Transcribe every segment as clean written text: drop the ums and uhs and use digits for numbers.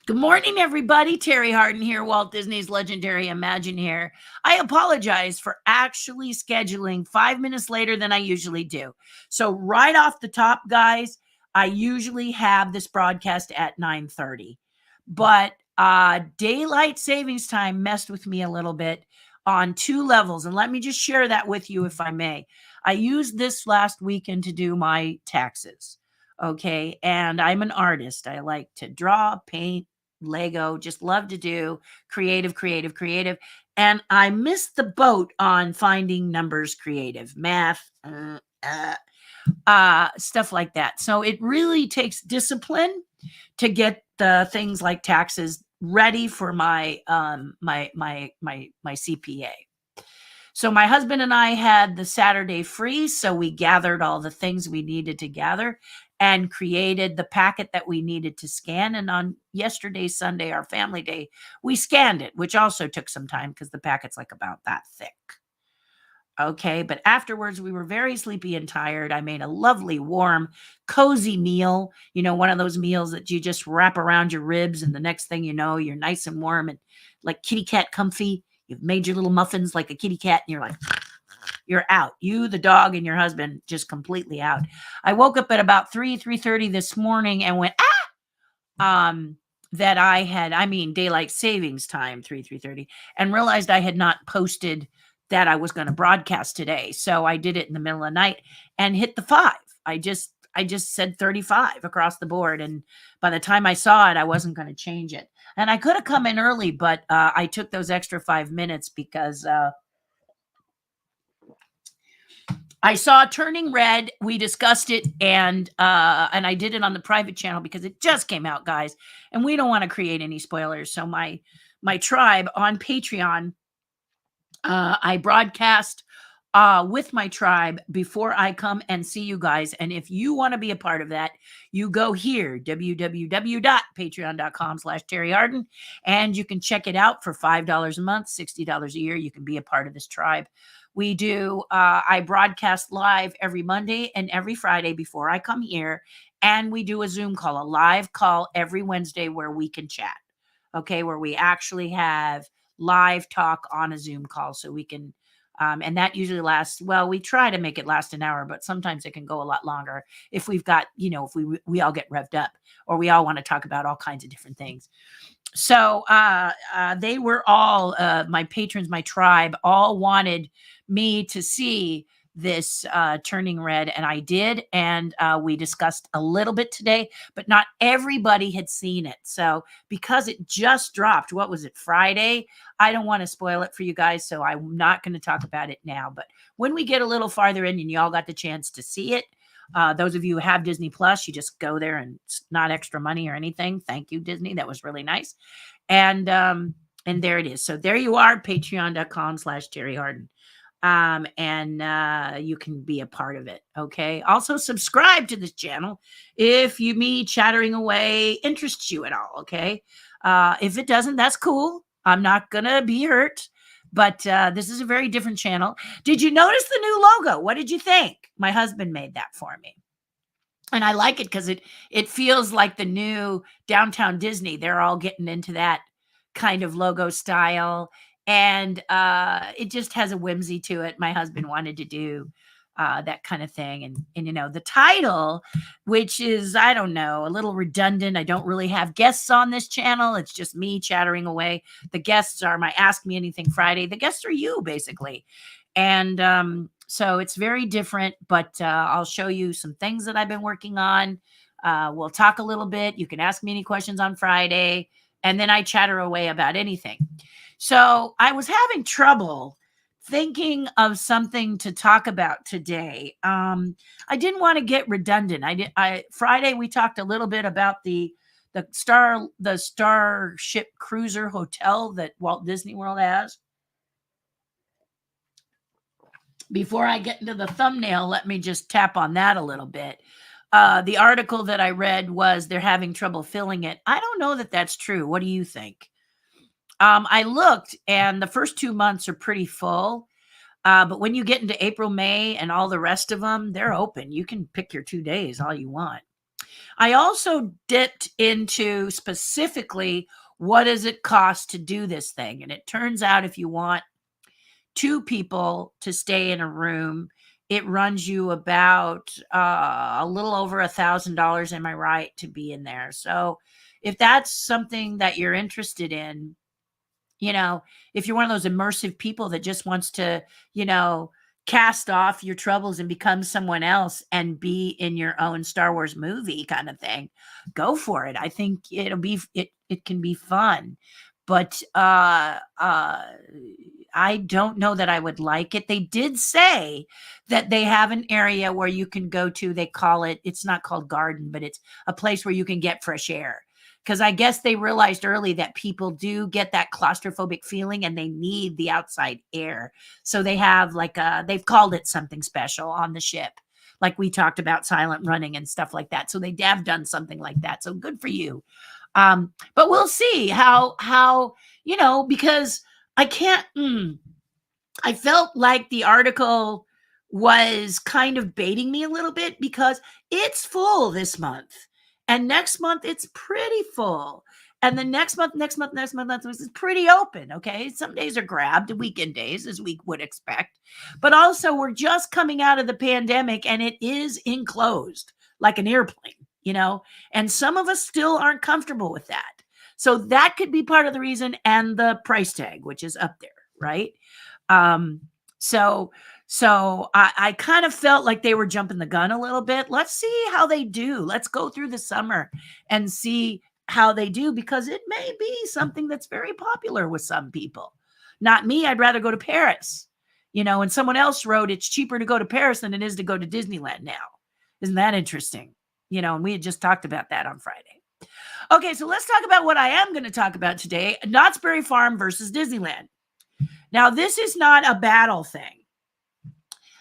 Good morning, everybody. Terry Hardin here, Walt Disney's legendary Imagineer. I apologize for actually scheduling 5 minutes later than I usually do. So right off the top, guys, I usually have this broadcast at 9:30. But daylight savings time messed with me a little bit on two levels. And let me just share that with you if I may. I used this last weekend to do my taxes. Okay. And I'm an artist. I like to draw, paint, Lego, just love to do creative, creative, creative. And I missed the boat on finding numbers creative, math, stuff like that. So it really takes discipline to get the things like taxes ready for my CPA. So my husband and I had the Saturday free, so we gathered all the things we needed to gather and created the packet that we needed to scan. And on yesterday, Sunday, our family day, we scanned it, which also took some time because the packet's like about that thick. Okay, but afterwards we were very sleepy and tired. I made a lovely, warm, cozy meal. One of those meals that you just wrap around your ribs, and the next thing you know, you're nice and warm and like kitty cat comfy. You've made your little muffins like a kitty cat, and you're like, you're out. You, the dog, and your husband just completely out. I woke up at about 3:30 this morning and went, that daylight savings time, 3:30, and realized I had not posted that I was going to broadcast today. So I did it in the middle of the night and hit the 5. I just said 35 across the board. And by the time I saw it, I wasn't going to change it. And I could have come in early, but I took those extra 5 minutes because I saw Turning Red. We discussed it, and I did it on the private channel because it just came out, guys, and we don't want to create any spoilers. So my tribe on Patreon, I broadcast with my tribe before I come and see you guys. And if you want to be a part of that, you go here, www.patreon.com/Terry Harden, and you can check it out for $5 a month, $60 a year. You can be a part of this tribe. We do, I broadcast live every Monday and every Friday before I come here. And we do a Zoom call, a live call every Wednesday where we can chat. Okay. Where we actually have live talk on a Zoom call so we can, and that usually lasts, well, we try to make it last an hour, but sometimes it can go a lot longer if we've got, if we all get revved up or we all want to talk about all kinds of different things. So they were all, my patrons, my tribe, all wanted me to see this Turning Red, and I did, and we discussed a little bit today, but not everybody had seen it. So because it just dropped, what was it, Friday? I don't want to spoil it for you guys, so I'm not going to talk about it now. But when we get a little farther in and y'all got the chance to see it, those of you who have Disney Plus, you just go there and it's not extra money or anything. Thank you, Disney. That was really nice. And there it is. So there you are, patreon.com/Terry Harden. And you can be a part of it. Okay. Also subscribe to this channel if me chattering away interests you at all. Okay. If it doesn't, that's cool. I'm not going to be hurt, but this is a very different channel. Did you notice the new logo? What did you think? My husband made that for me. And I like it because it feels like the new Downtown Disney. They're all getting into that kind of logo style. And it just has a whimsy to it. My husband wanted to do that kind of thing. And the title, which is, I don't know, a little redundant. I don't really have guests on this channel. It's just me chattering away. The guests are my Ask Me Anything Friday. The guests are you, basically. And so it's very different, but I'll show you some things that I've been working on. We'll talk a little bit. You can ask me any questions on Friday, and then I chatter away about anything. So I was having trouble thinking of something to talk about today. I didn't want to get redundant. Friday we talked a little bit about the Starship Cruiser Hotel that Walt Disney World has. Before I get into the thumbnail, let me just tap on that a little bit. The article that I read was they're having trouble filling it. I don't know that that's true. What do you think? I looked, and the first 2 months are pretty full. But when you get into April, May, and all the rest of them, they're open. You can pick your 2 days all you want. I also dipped into specifically what does it cost to do this thing. And it turns out if you want two people to stay in a room, it runs you about a little over $1,000. Am I right, to be in there? So if that's something that you're interested in, if you're one of those immersive people that just wants to, cast off your troubles and become someone else and be in your own Star Wars movie kind of thing, go for it. I think it can be fun. But I don't know that I would like it. They did say that they have an area where you can go to. They call it, it's not called garden, but it's a place where you can get fresh air. Because I guess they realized early that people do get that claustrophobic feeling and they need the outside air. So they have they've called it something special on the ship. Like we talked about silent running and stuff like that. So they have done something like that. So good for you. But we'll see how, because I can't, I felt like the article was kind of baiting me a little bit because it's full this month. And next month, it's pretty full. And the next month is pretty open, okay? Some days are grabbed, weekend days, as we would expect. But also, we're just coming out of the pandemic, and it is enclosed like an airplane, And some of us still aren't comfortable with that. So that could be part of the reason, and the price tag, which is up there, right? So I kind of felt like they were jumping the gun a little bit. Let's see how they do. Let's go through the summer and see how they do, because it may be something that's very popular with some people. Not me. I'd rather go to Paris, and someone else wrote it's cheaper to go to Paris than it is to go to Disneyland now. Isn't that interesting? And we had just talked about that on Friday. Okay, so let's talk about what I am going to talk about today. Knott's Berry Farm versus Disneyland. Now, this is not a battle thing.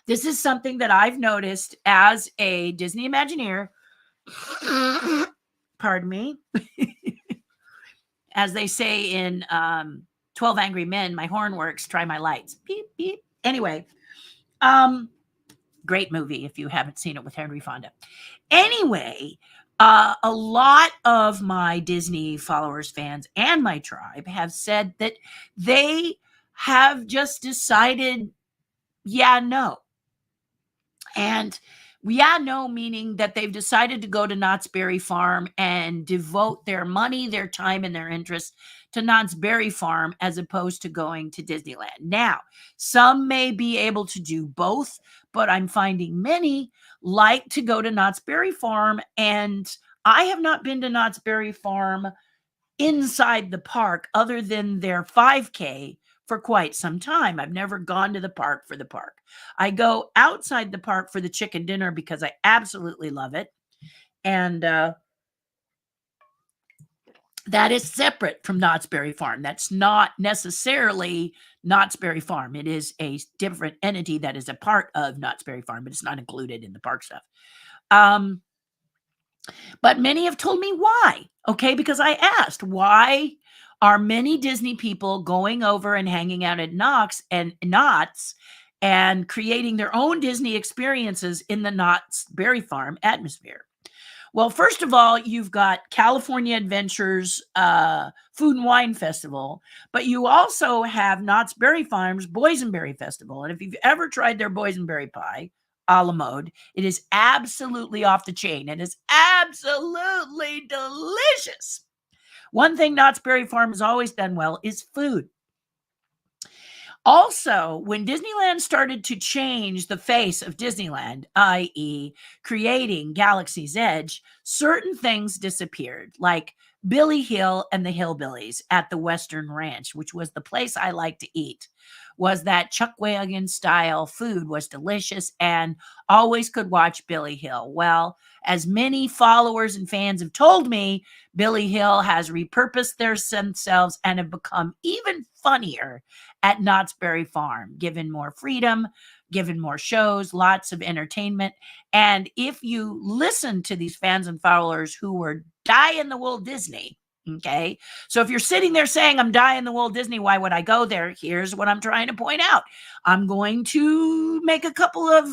This is something that I've noticed as a Disney Imagineer. Pardon me. As they say in 12 Angry Men, my horn works, try my lights. Beep, beep. Anyway, great movie if you haven't seen it, with Henry Fonda. Anyway, a lot of my Disney followers, fans, and my tribe have said that they have just decided, no. And no, meaning that they've decided to go to Knott's Berry Farm and devote their money, their time, and their interest to Knott's Berry Farm as opposed to going to Disneyland. Now, some may be able to do both, but I'm finding many like to go to Knott's Berry Farm, and I have not been to Knott's Berry Farm inside the park other than their 5K for quite some time. I've never gone to the park for the park. I go outside the park for the chicken dinner because I absolutely love it. And that is separate from Knott's Berry Farm. That's not necessarily Knott's Berry Farm. It is a different entity that is a part of Knott's Berry Farm, but it's not included in the park stuff. But many have told me why. Okay, because I asked, why are many Disney people going over and hanging out at Knott's and creating their own Disney experiences in the Knott's Berry Farm atmosphere? Well, first of all, you've got California Adventures Food and Wine Festival, but you also have Knott's Berry Farm's Boysenberry Festival. And if you've ever tried their boysenberry pie, a la mode, it is absolutely off the chain. It is absolutely delicious. One thing Knott's Berry Farm has always done well is food. Also, when Disneyland started to change the face of Disneyland, i.e. creating Galaxy's Edge, certain things disappeared, like Billy Hill and the Hillbillies at the Western Ranch, which was the place I like to eat. Was that Chuck Wagon style food was delicious and always could watch Billy Hill. Well, as many followers and fans have told me, Billy Hill has repurposed themselves and have become even funnier at Knott's Berry Farm, given more freedom, given more shows, lots of entertainment. And if you listen to these fans and followers who were die-in-the-wool Disney, okay, so if you're sitting there saying, I'm die-in-the-wool Disney, why would I go there? Here's what I'm trying to point out. I'm going to make a couple of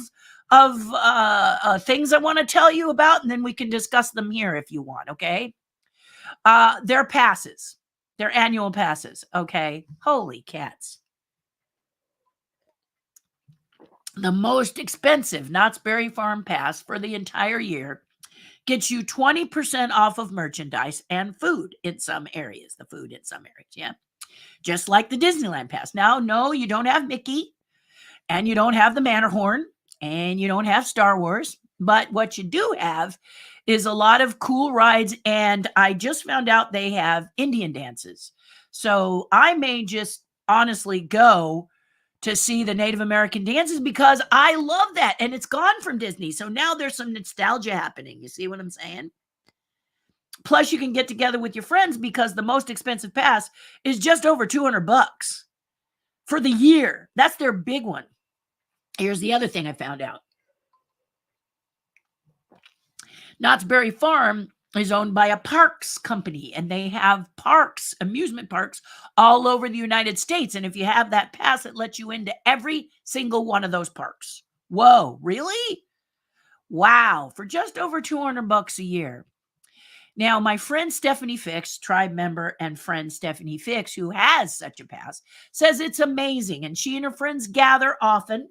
things I want to tell you about, and then we can discuss them here if you want, okay? Their passes, their annual passes, okay? Holy cats. The most expensive Knott's Berry Farm pass for the entire year gets you 20% off of merchandise and food in some areas. The food in some areas, yeah. Just like the Disneyland pass. Now, no, you don't have Mickey, and you don't have the Matterhorn, and you don't have Star Wars. But what you do have is a lot of cool rides, and I just found out they have Indian dances. So I may just honestly go to see the Native American dances because I love that, and it's gone from Disney. So now there's some nostalgia happening. You see what I'm saying? Plus, you can get together with your friends because the most expensive pass is just over $200 for the year. That's their big one. Here's the other thing I found out. Knott's Berry Farm is owned by a parks company, and they have parks, amusement parks, all over the United States. And if you have that pass, it lets you into every single one of those parks. Whoa, really? Wow, for just over $200 a year. Now, my friend Stephanie Fix, tribe member and friend Stephanie Fix, who has such a pass, says it's amazing. And she and her friends gather often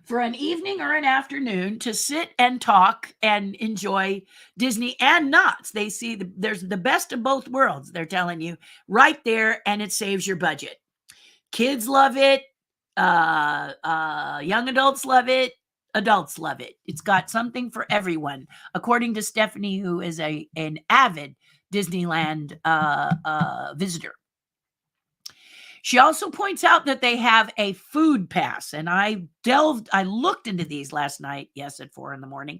for an evening or an afternoon to sit and talk and enjoy Disney and Knott's. They see there's the best of both worlds, they're telling you, right there, and it saves your budget. Kids love it. Young adults love it. Adults love it. It's got something for everyone, according to Stephanie, who is an avid Disneyland visitor. She also points out that they have a food pass, and I looked into these last night, yes, at 4 a.m,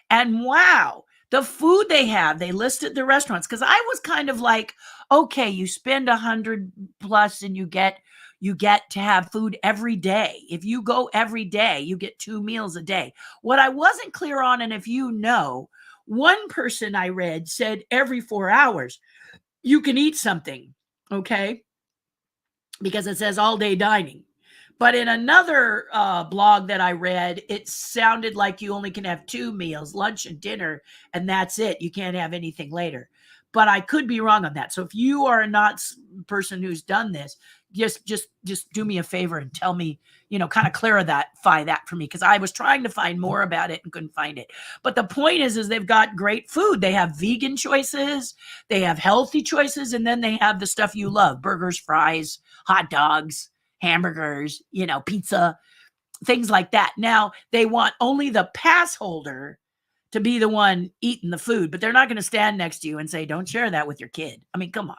and wow, the food they have, they listed the restaurants, because I was kind of like, okay, you spend $100 plus and you get to have food every day. If you go every day, you get 2 meals a day. What I wasn't clear on, and if you know, one person I read said every 4 hours you can eat something, okay? Because it says all day dining. But in another blog that I read, it sounded like you only can have 2 meals, lunch and dinner, and that's it. You can't have anything later. But I could be wrong on that. So if you are not a person who's done this, just do me a favor and tell me, kind of clarify that for me, because I was trying to find more about it and couldn't find it. But the point is they've got great food. They have vegan choices, they have healthy choices, and then they have the stuff you love: burgers, fries, hot dogs, hamburgers, pizza, things like that. Now, they want only the pass holder to be the one eating the food, but they're not going to stand next to you and say, don't share that with your kid. I mean, come on.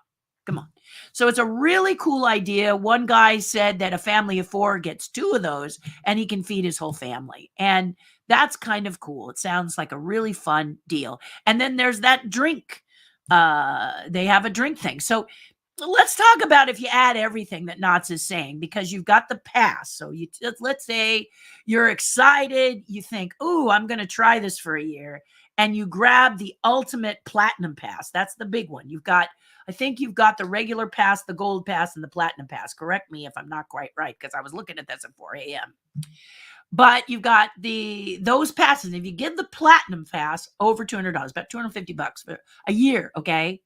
So it's a really cool idea. One guy said that a family of 4 gets 2 of those and he can feed his whole family. And that's kind of cool. It sounds like a really fun deal. And then there's that drink. They have a drink thing. So let's talk about if you add everything that Knott's is saying, because you've got the pass. So let's say you're excited. You think, oh, I'm going to try this for a year. And you grab the ultimate platinum pass. That's the big one. I think you've got the regular pass, the gold pass, and the platinum pass. Correct me if I'm not quite right, because I was looking at this at 4 a.m. But you've got those passes. If you give the platinum pass, over $200, about $250 for a year, okay?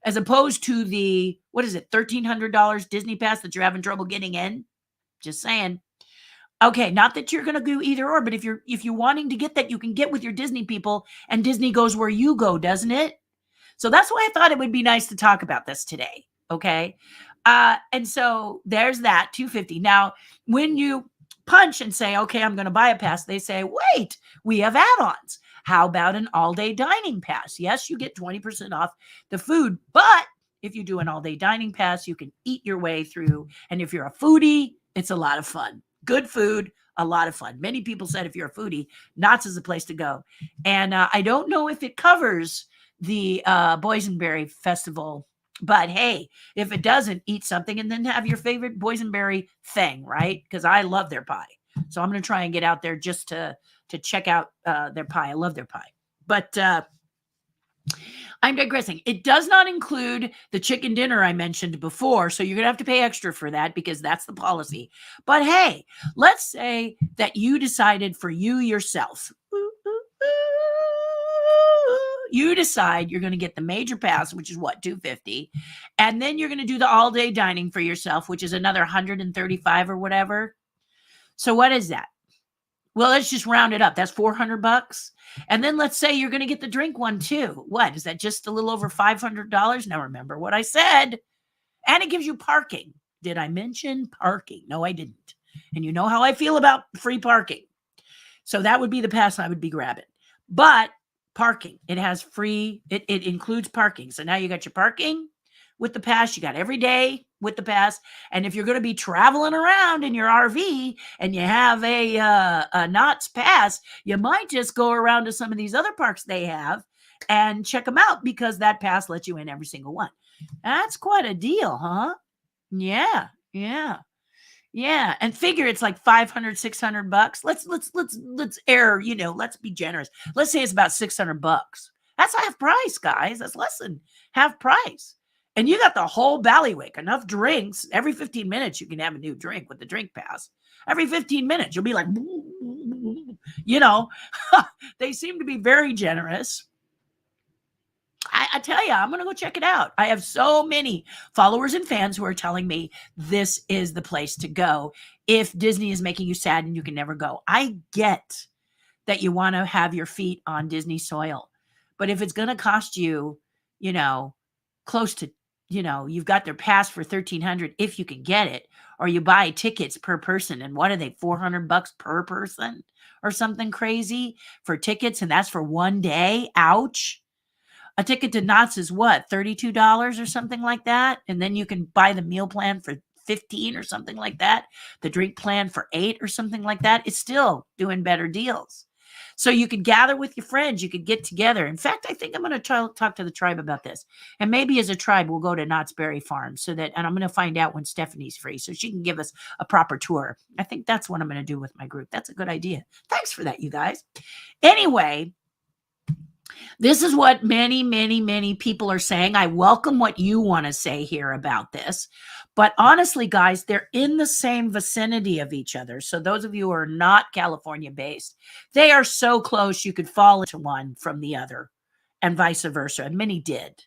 As opposed to the, what is it, $1,300 Disney pass that you're having trouble getting in? Just saying. Okay, not that you're going to do either or, but if you're wanting to get that, you can get with your Disney people, and Disney goes where you go, doesn't it? So that's why I thought it would be nice to talk about this today, okay? And so there's that, $250. Now, when you punch and say, okay, I'm going to buy a pass, they say, wait, we have add-ons. How about an all-day dining pass? Yes, you get 20% off the food, but if you do an all-day dining pass, you can eat your way through. And if you're a foodie, it's a lot of fun. Good food, a lot of fun. Many people said if you're a foodie, Knott's is the place to go. And I don't know if it covers the Boysenberry Festival, but hey, if it doesn't, eat something and then have your favorite Boysenberry thing, right? Because I love their pie. So I'm going to try and get out there just to check out their pie. I love their pie. But I'm digressing. It does not include the chicken dinner I mentioned before, so you're going to have to pay extra for that because that's the policy. But hey, let's say that you decided for you yourself, you decide you're going to get the major pass, which is what, $250, and then you're going to do the all-day dining for yourself, which is another $135 or whatever. So what is that? Well, let's just round it up. That's $400. And then let's say you're going to get the drink one too. What is that? Just a little over $500? Now remember what I said. And it gives you parking. Did I mention parking? No, I didn't. And you know how I feel about free parking. So that would be the pass I would be grabbing. But parking, it has free, it includes parking. So now you got your parking with the pass. You got every day with the pass. And if you're going to be traveling around in your RV and you have a Knott's pass, you might just go around to some of these other parks they have and check them out because that pass lets you in every single one. That's quite a deal, huh? Yeah. And figure it's like $500, $600. Let's err, let's be generous. Let's say it's about $600. That's half price, guys. That's less than half price. And you got the whole Ballywick, enough drinks. Every 15 minutes, you can have a new drink with the drink pass. Every 15 minutes, you'll be like, they seem to be very generous. I tell you, I'm going to go check it out. I have so many followers and fans who are telling me this is the place to go if Disney is making you sad and you can never go. I get that you want to have your feet on Disney soil. But if it's going to cost you, close to, you've got their pass for $1,300 if you can get it, or you buy tickets per person. And what are they, $400 per person or something crazy for tickets? And that's for one day. Ouch. A ticket to Knott's is what, $32 or something like that? And then you can buy the meal plan for $15 or something like that. The drink plan for $8 or something like that. It's still doing better deals. So you could gather with your friends. You could get together. In fact, I think I'm going to talk to the tribe about this. And maybe as a tribe, we'll go to Knott's Berry Farm and I'm going to find out when Stephanie's free so she can give us a proper tour. I think that's what I'm going to do with my group. That's a good idea. Thanks for that, you guys. Anyway, this is what many, many, many people are saying. I welcome what you want to say here about this. But honestly, guys, they're in the same vicinity of each other. So those of you who are not California-based, they are so close you could fall into one from the other and vice versa. And many did.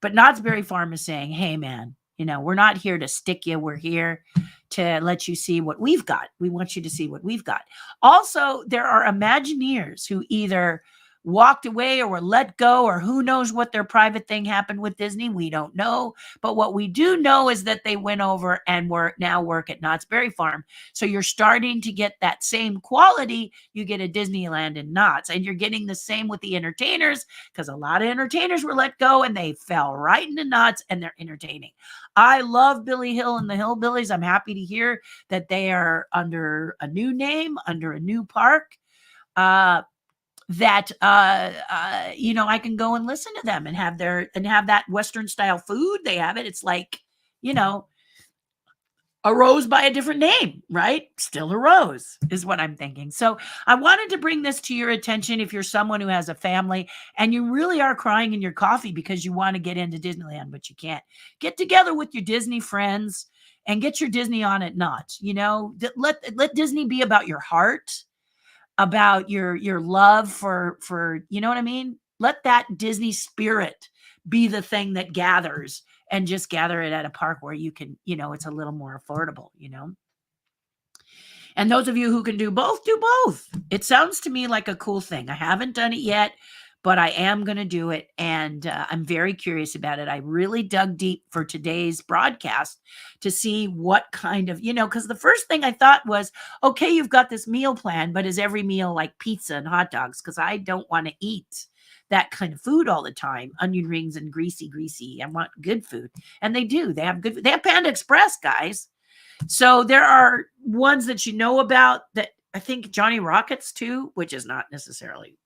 But Knott's Berry Farm is saying, hey, man, we're not here to stick you. We're here to let you see what we've got. We want you to see what we've got. Also, there are Imagineers who either walked away or were let go, or who knows what their private thing happened with Disney. We don't know. But what we do know is that they went over and now work at Knott's Berry Farm. So you're starting to get that same quality you get at Disneyland and Knott's. And you're getting the same with the entertainers, because a lot of entertainers were let go and they fell right into Knott's and they're entertaining. I love Billy Hill and the Hillbillies. I'm happy to hear that they are under a new name, under a new park. I can go and listen to them and have that Western style food. They have it. It's like, a rose by a different name, right? Still a rose is what I'm thinking. So I wanted to bring this to your attention. If you're someone who has a family and you really are crying in your coffee because you want to get into Disneyland, but you can't, get together with your Disney friends and get your Disney on at Knott's. Let Disney be about your heart, about your love for, you know what I mean? Let that Disney spirit be the thing that gathers, and just gather it at a park where you can, it's a little more affordable, And those of you who can do both, do both. It sounds to me like a cool thing. I haven't done it yet, but I am going to do it. And I'm very curious about it. I really dug deep for today's broadcast to see what kind of, because the first thing I thought was, okay, you've got this meal plan, but is every meal like pizza and hot dogs? Because I don't want to eat that kind of food all the time. Onion rings and greasy. I want good food. And they do. They have good food. They have Panda Express, guys. So there are ones that you know about that I think Johnny Rockets too, which is not necessarily,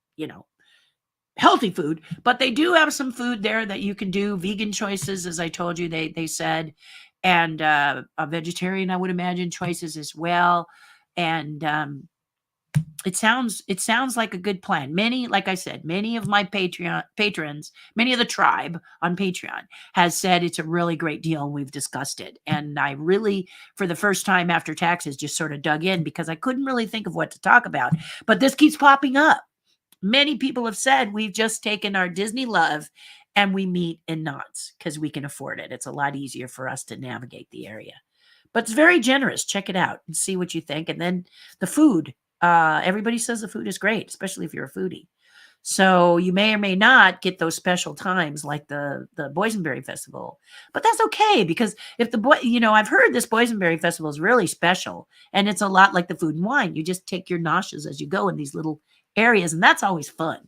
healthy food, but they do have some food there that you can do. Vegan choices, as I told you, they said, and a vegetarian, I would imagine, choices as well. And it sounds like a good plan. Many, like I said, many of my Patreon patrons, many of the tribe on Patreon has said it's a really great deal, and we've discussed it. And I really, for the first time after taxes, just sort of dug in because I couldn't really think of what to talk about. But this keeps popping up. Many people have said we've just taken our Disney love and we meet in knots because we can afford it. It's a lot easier for us to navigate the area. But it's very generous. Check it out and see what you think. And then the food. Everybody says the food is great, especially if you're a foodie. So you may or may not get those special times like the Boysenberry Festival, but that's okay because if I've heard this Boysenberry Festival is really special, and it's a lot like the Food and Wine. You just take your noshes as you go in these little areas, and that's always fun.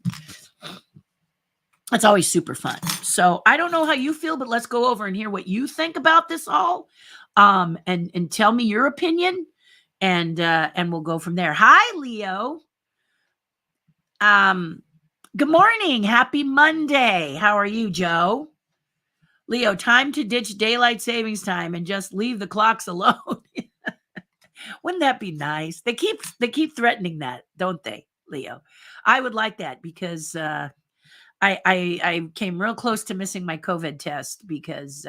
It's always super fun. So I don't know how you feel, but let's go over and hear what you think about this all, and tell me your opinion, and we'll go from there. Hi, Leo. Good morning. Happy Monday. How are you, Joe? Leo, time to ditch daylight savings time and just leave the clocks alone. Wouldn't that be nice? They keep threatening that, don't they, Leo? I would like that because I came real close to missing my COVID test because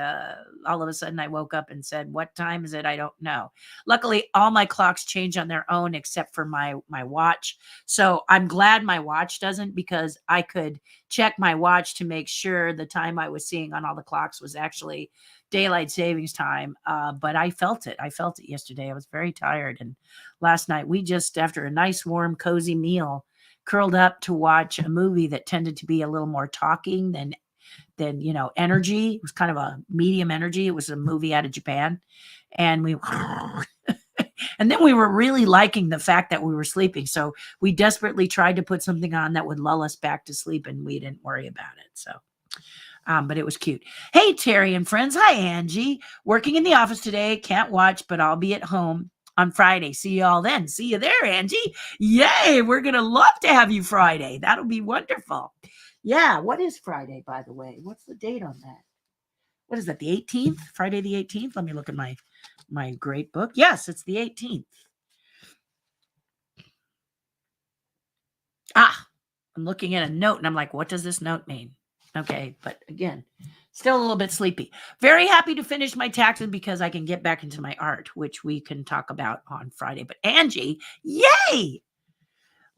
all of a sudden I woke up and said, "What time is it? I don't know." Luckily, all my clocks change on their own except for my watch. So I'm glad my watch doesn't, because I could check my watch to make sure the time I was seeing on all the clocks was actually daylight savings time. But I felt it. I felt it yesterday. I was very tired. And last night we just, after a nice, warm, cozy meal, curled up to watch a movie that tended to be a little more talking than energy. It was kind of a medium energy. It was a movie out of Japan. And we and then we were really liking the fact that we were sleeping. So we desperately tried to put something on that would lull us back to sleep, and we didn't worry about it. So but it was cute. Hey, Terry and friends. Hi, Angie. Working in the office today. Can't watch, but I'll be at home on Friday. See you all then. See you there, Angie. Yay. We're going to love to have you Friday. That'll be wonderful. Yeah. What is Friday, by the way? What's the date on that? What is that? The 18th? Friday the 18th? Let me look at my great book. Yes, it's the 18th. I'm looking at a note and I'm like, what does this note mean? Okay. But again, still a little bit sleepy. Very happy to finish my taxes because I can get back into my art, which we can talk about on Friday. But Angie, yay!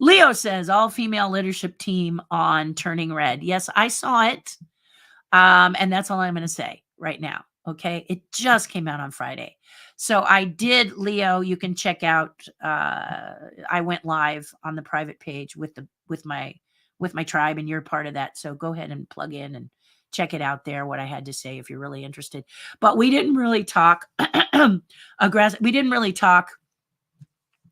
Leo says all-female leadership team on Turning Red. Yes, I saw it. And that's all I'm going to say right now. Okay. It just came out on Friday. So I did, Leo, you can check out, I went live on the private page with my tribe, and you're part of that. So go ahead and plug in and check it out there, what I had to say, if you're really interested. But we didn't really talk we didn't really talk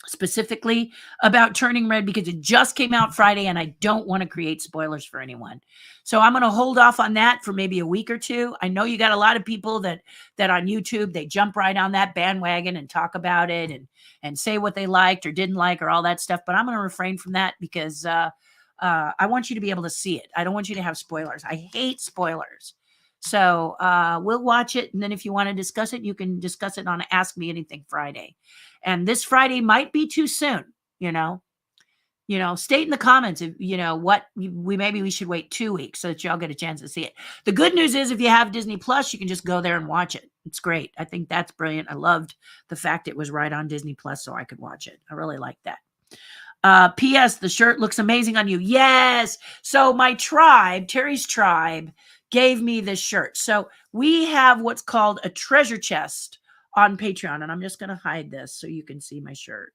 specifically about Turning Red because it just came out Friday, and I don't want to create spoilers for anyone. So I'm going to hold off on that for maybe a week or two. I know you got a lot of people that on YouTube, they jump right on that bandwagon and talk about it and say what they liked or didn't like or all that stuff. But I'm going to refrain from that because I want you to be able to see it. I don't want you to have spoilers. I hate spoilers. So we'll watch it. And then if you want to discuss it, you can discuss it on Ask Me Anything Friday. And this Friday might be too soon, state in the comments, if, maybe we should wait 2 weeks so that y'all get a chance to see it. The good news is if you have Disney Plus, you can just go there and watch it. It's great. I think that's brilliant. I loved the fact it was right on Disney Plus so I could watch it. I really like that. P.S. The shirt looks amazing on you. Yes. So my tribe, Terry's tribe, gave me this shirt. So we have what's called a treasure chest on Patreon. And I'm just going to hide this so you can see my shirt.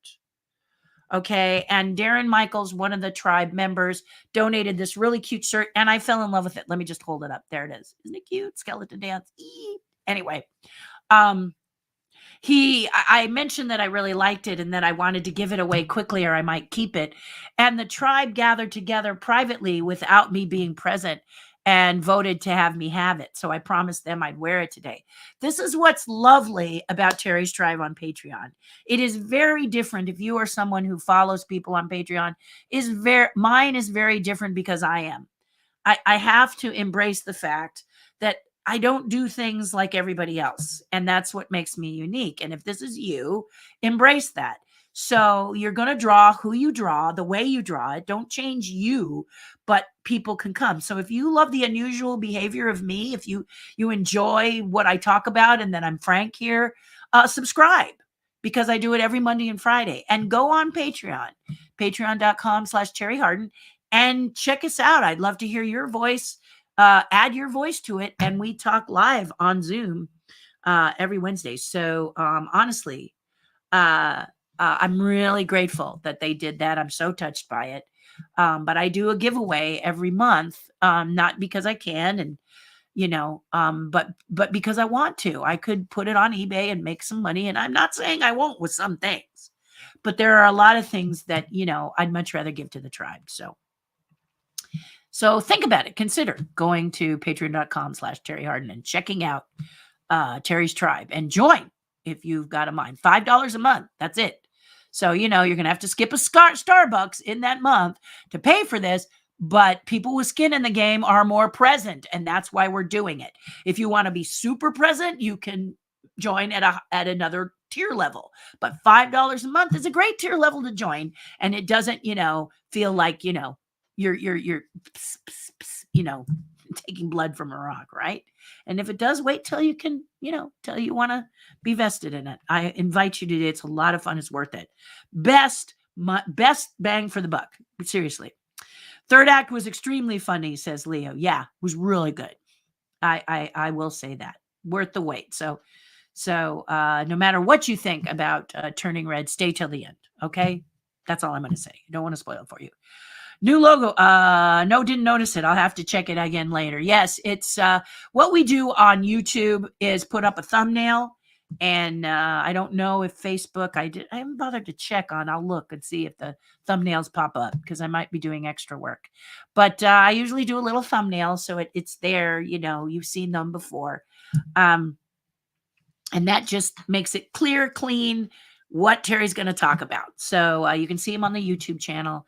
Okay. And Darren Michaels, one of the tribe members, donated this really cute shirt. And I fell in love with it. Let me just hold it up. There it is. Isn't it cute? Skeleton dance. Anyway. I mentioned that I really liked it and that I wanted to give it away quickly or I might keep it. And the tribe gathered together privately without me being present and voted to have me have it. So I promised them I'd wear it today. This is what's lovely about Terry's Tribe on Patreon. It is very different. If you are someone who follows people on Patreon, mine is very different because I am. I have to embrace the fact that I don't do things like everybody else. And that's what makes me unique. And if this is you, embrace that. So you're going to draw who you draw, the way you draw it. Don't change you, but people can come. So if you love the unusual behavior of me, if you enjoy what I talk about and that I'm frank here, subscribe, because I do it every Monday and Friday. And go on Patreon, patreon.com/Terri Hardin, and check us out. I'd love to hear your voice. Add your voice to it, and we talk live on Zoom every Wednesday. So honestly, I'm really grateful that they did that. I'm so touched by it. But I do a giveaway every month, not because I can, and but because I want to. I could put it on eBay and make some money, and I'm not saying I won't with some things, but there are a lot of things that I'd much rather give to the tribe. So think about it. Consider going to patreon.com/Terri Hardin and checking out Terri's Tribe, and join if you've got a mind. $5 a month. That's it. So, you're going to have to skip a Starbucks in that month to pay for this, but people with skin in the game are more present, and that's why we're doing it. If you want to be super present, you can join at another tier level, but $5 a month is a great tier level to join, and it doesn't, feel like, you're taking blood from a rock, right? And if it does, wait till you can, till you want to be vested in it. I invite you to do it. It's a lot of fun. It's worth it. Best bang for the buck. Seriously. Third act was extremely funny, says Leo. Yeah, it was really good. I will say that. Worth the wait. So no matter what you think about Turning Red, stay till the end. Okay? That's all I'm going to say. I don't want to spoil it for you. New logo. No, didn't notice it. I'll have to check it again later. Yes, it's what we do on YouTube is put up a thumbnail, and I don't know if Facebook. I haven't bothered to check on. I'll look and see if the thumbnails pop up, because I might be doing extra work. But I usually do a little thumbnail, so it's there. You've seen them before, and that just makes it clear, clean what Terri's going to talk about. So you can see him on the YouTube channel.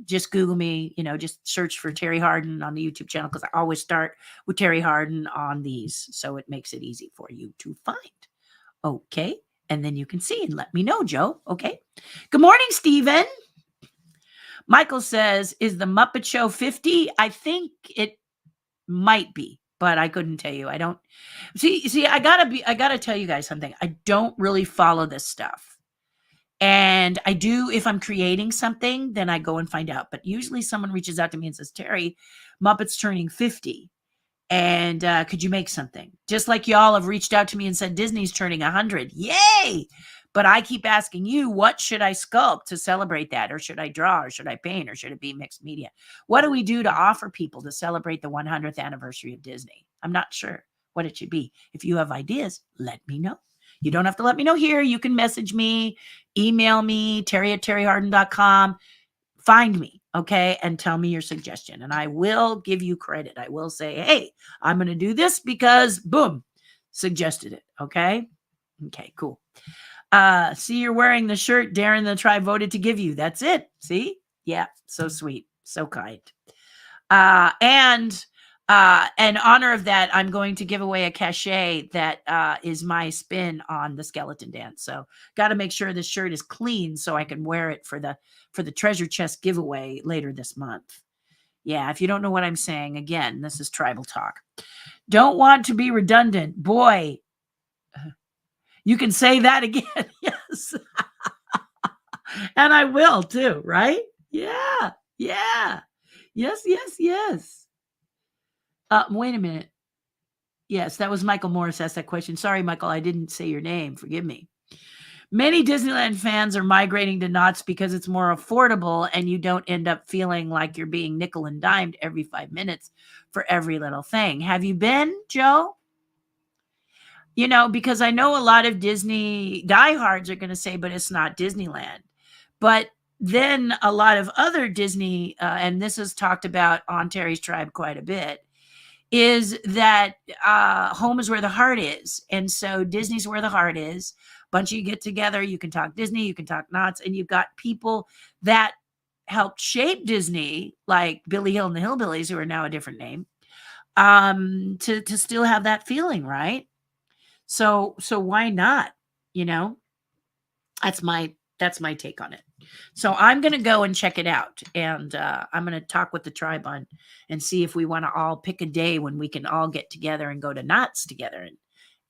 Just Google me, just search for Terri Hardin on the YouTube channel, because I always start with Terri Hardin on these. So it makes it easy for you to find. Okay. And then you can see and let me know, Joe. Okay. Good morning, Stephen. Michael says, is the Muppet Show 50? I think it might be, but I couldn't tell you. I don't see, I gotta tell you guys something. I don't really follow this stuff. And I do, if I'm creating something, then I go and find out. But usually someone reaches out to me and says, Terri, Muppet's turning 50. And could you make something? Just like y'all have reached out to me and said, Disney's turning 100. Yay! But I keep asking you, what should I sculpt to celebrate that? Or should I draw? Or should I paint? Or should it be mixed media? What do we do to offer people to celebrate the 100th anniversary of Disney? I'm not sure what it should be. If you have ideas, let me know. You don't have to let me know here. You can message me, email me, terri@terrihardin.com. Find me, okay, and tell me your suggestion. And I will give you credit. I will say, hey, I'm going to do this because, boom, suggested it, okay? Okay, cool. See, you're wearing the shirt Darren the Tribe voted to give you. That's it. See? Yeah, so sweet, so kind. And in honor of that, I'm going to give away a cachet that is my spin on the skeleton dance. So got to make sure this shirt is clean so I can wear it for the treasure chest giveaway later this month. Yeah, if you don't know what I'm saying, again, this is tribal talk. Don't want to be redundant. Boy, you can say that again. Yes. And I will too, right? Yeah. Yeah. Yes, yes, yes. Wait a minute. Yes, that was Michael Morris asked that question. Sorry, Michael, I didn't say your name. Forgive me. Many Disneyland fans are migrating to Knott's because it's more affordable and you don't end up feeling like you're being nickel and dimed every 5 minutes for every little thing. Have you been, Joe? Because I know a lot of Disney diehards are going to say, but it's not Disneyland. But then a lot of other Disney, and this is talked about on Terri's Tribe quite a bit, is that home is where the heart is. And so Disney's where the heart is. Bunch of you get together, you can talk Disney, you can talk Knott's, and you've got people that helped shape Disney, like Billy Hill and the Hillbillies, who are now a different name, to still have that feeling, right? So why not, That's my take on it. So I'm going to go and check it out, and I'm going to talk with the tribe on and see if we want to all pick a day when we can all get together and go to Knott's together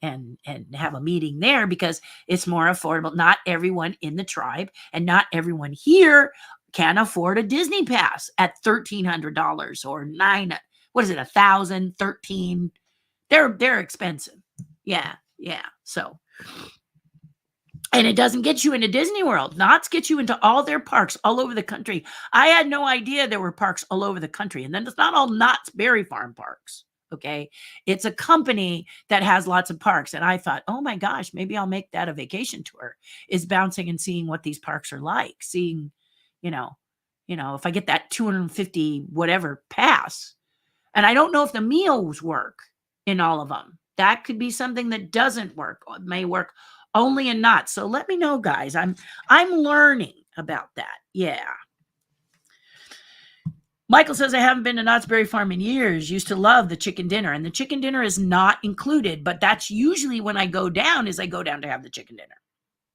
and have a meeting there, because it's more affordable. Not everyone in the tribe and not everyone here can afford a Disney pass at $1,300 or what is it, 1,000, 13. They're expensive. Yeah. So, and it doesn't get you into Disney World. Knott's gets you into all their parks all over the country. I had no idea there were parks all over the country. And then it's not all Knott's Berry Farm parks. Okay. It's a company that has lots of parks. And I thought, oh my gosh, maybe I'll make that a vacation tour, is bouncing and seeing what these parks are like. Seeing, if I get that 250 whatever pass. And I don't know if the meals work in all of them. That could be something that doesn't work. It may work only in Knott's. So let me know, guys. I'm learning about that. Yeah. Michael says, I haven't been to Knott's Berry Farm in years. Used to love the chicken dinner. And the chicken dinner is not included, but that's usually when I go down to have the chicken dinner.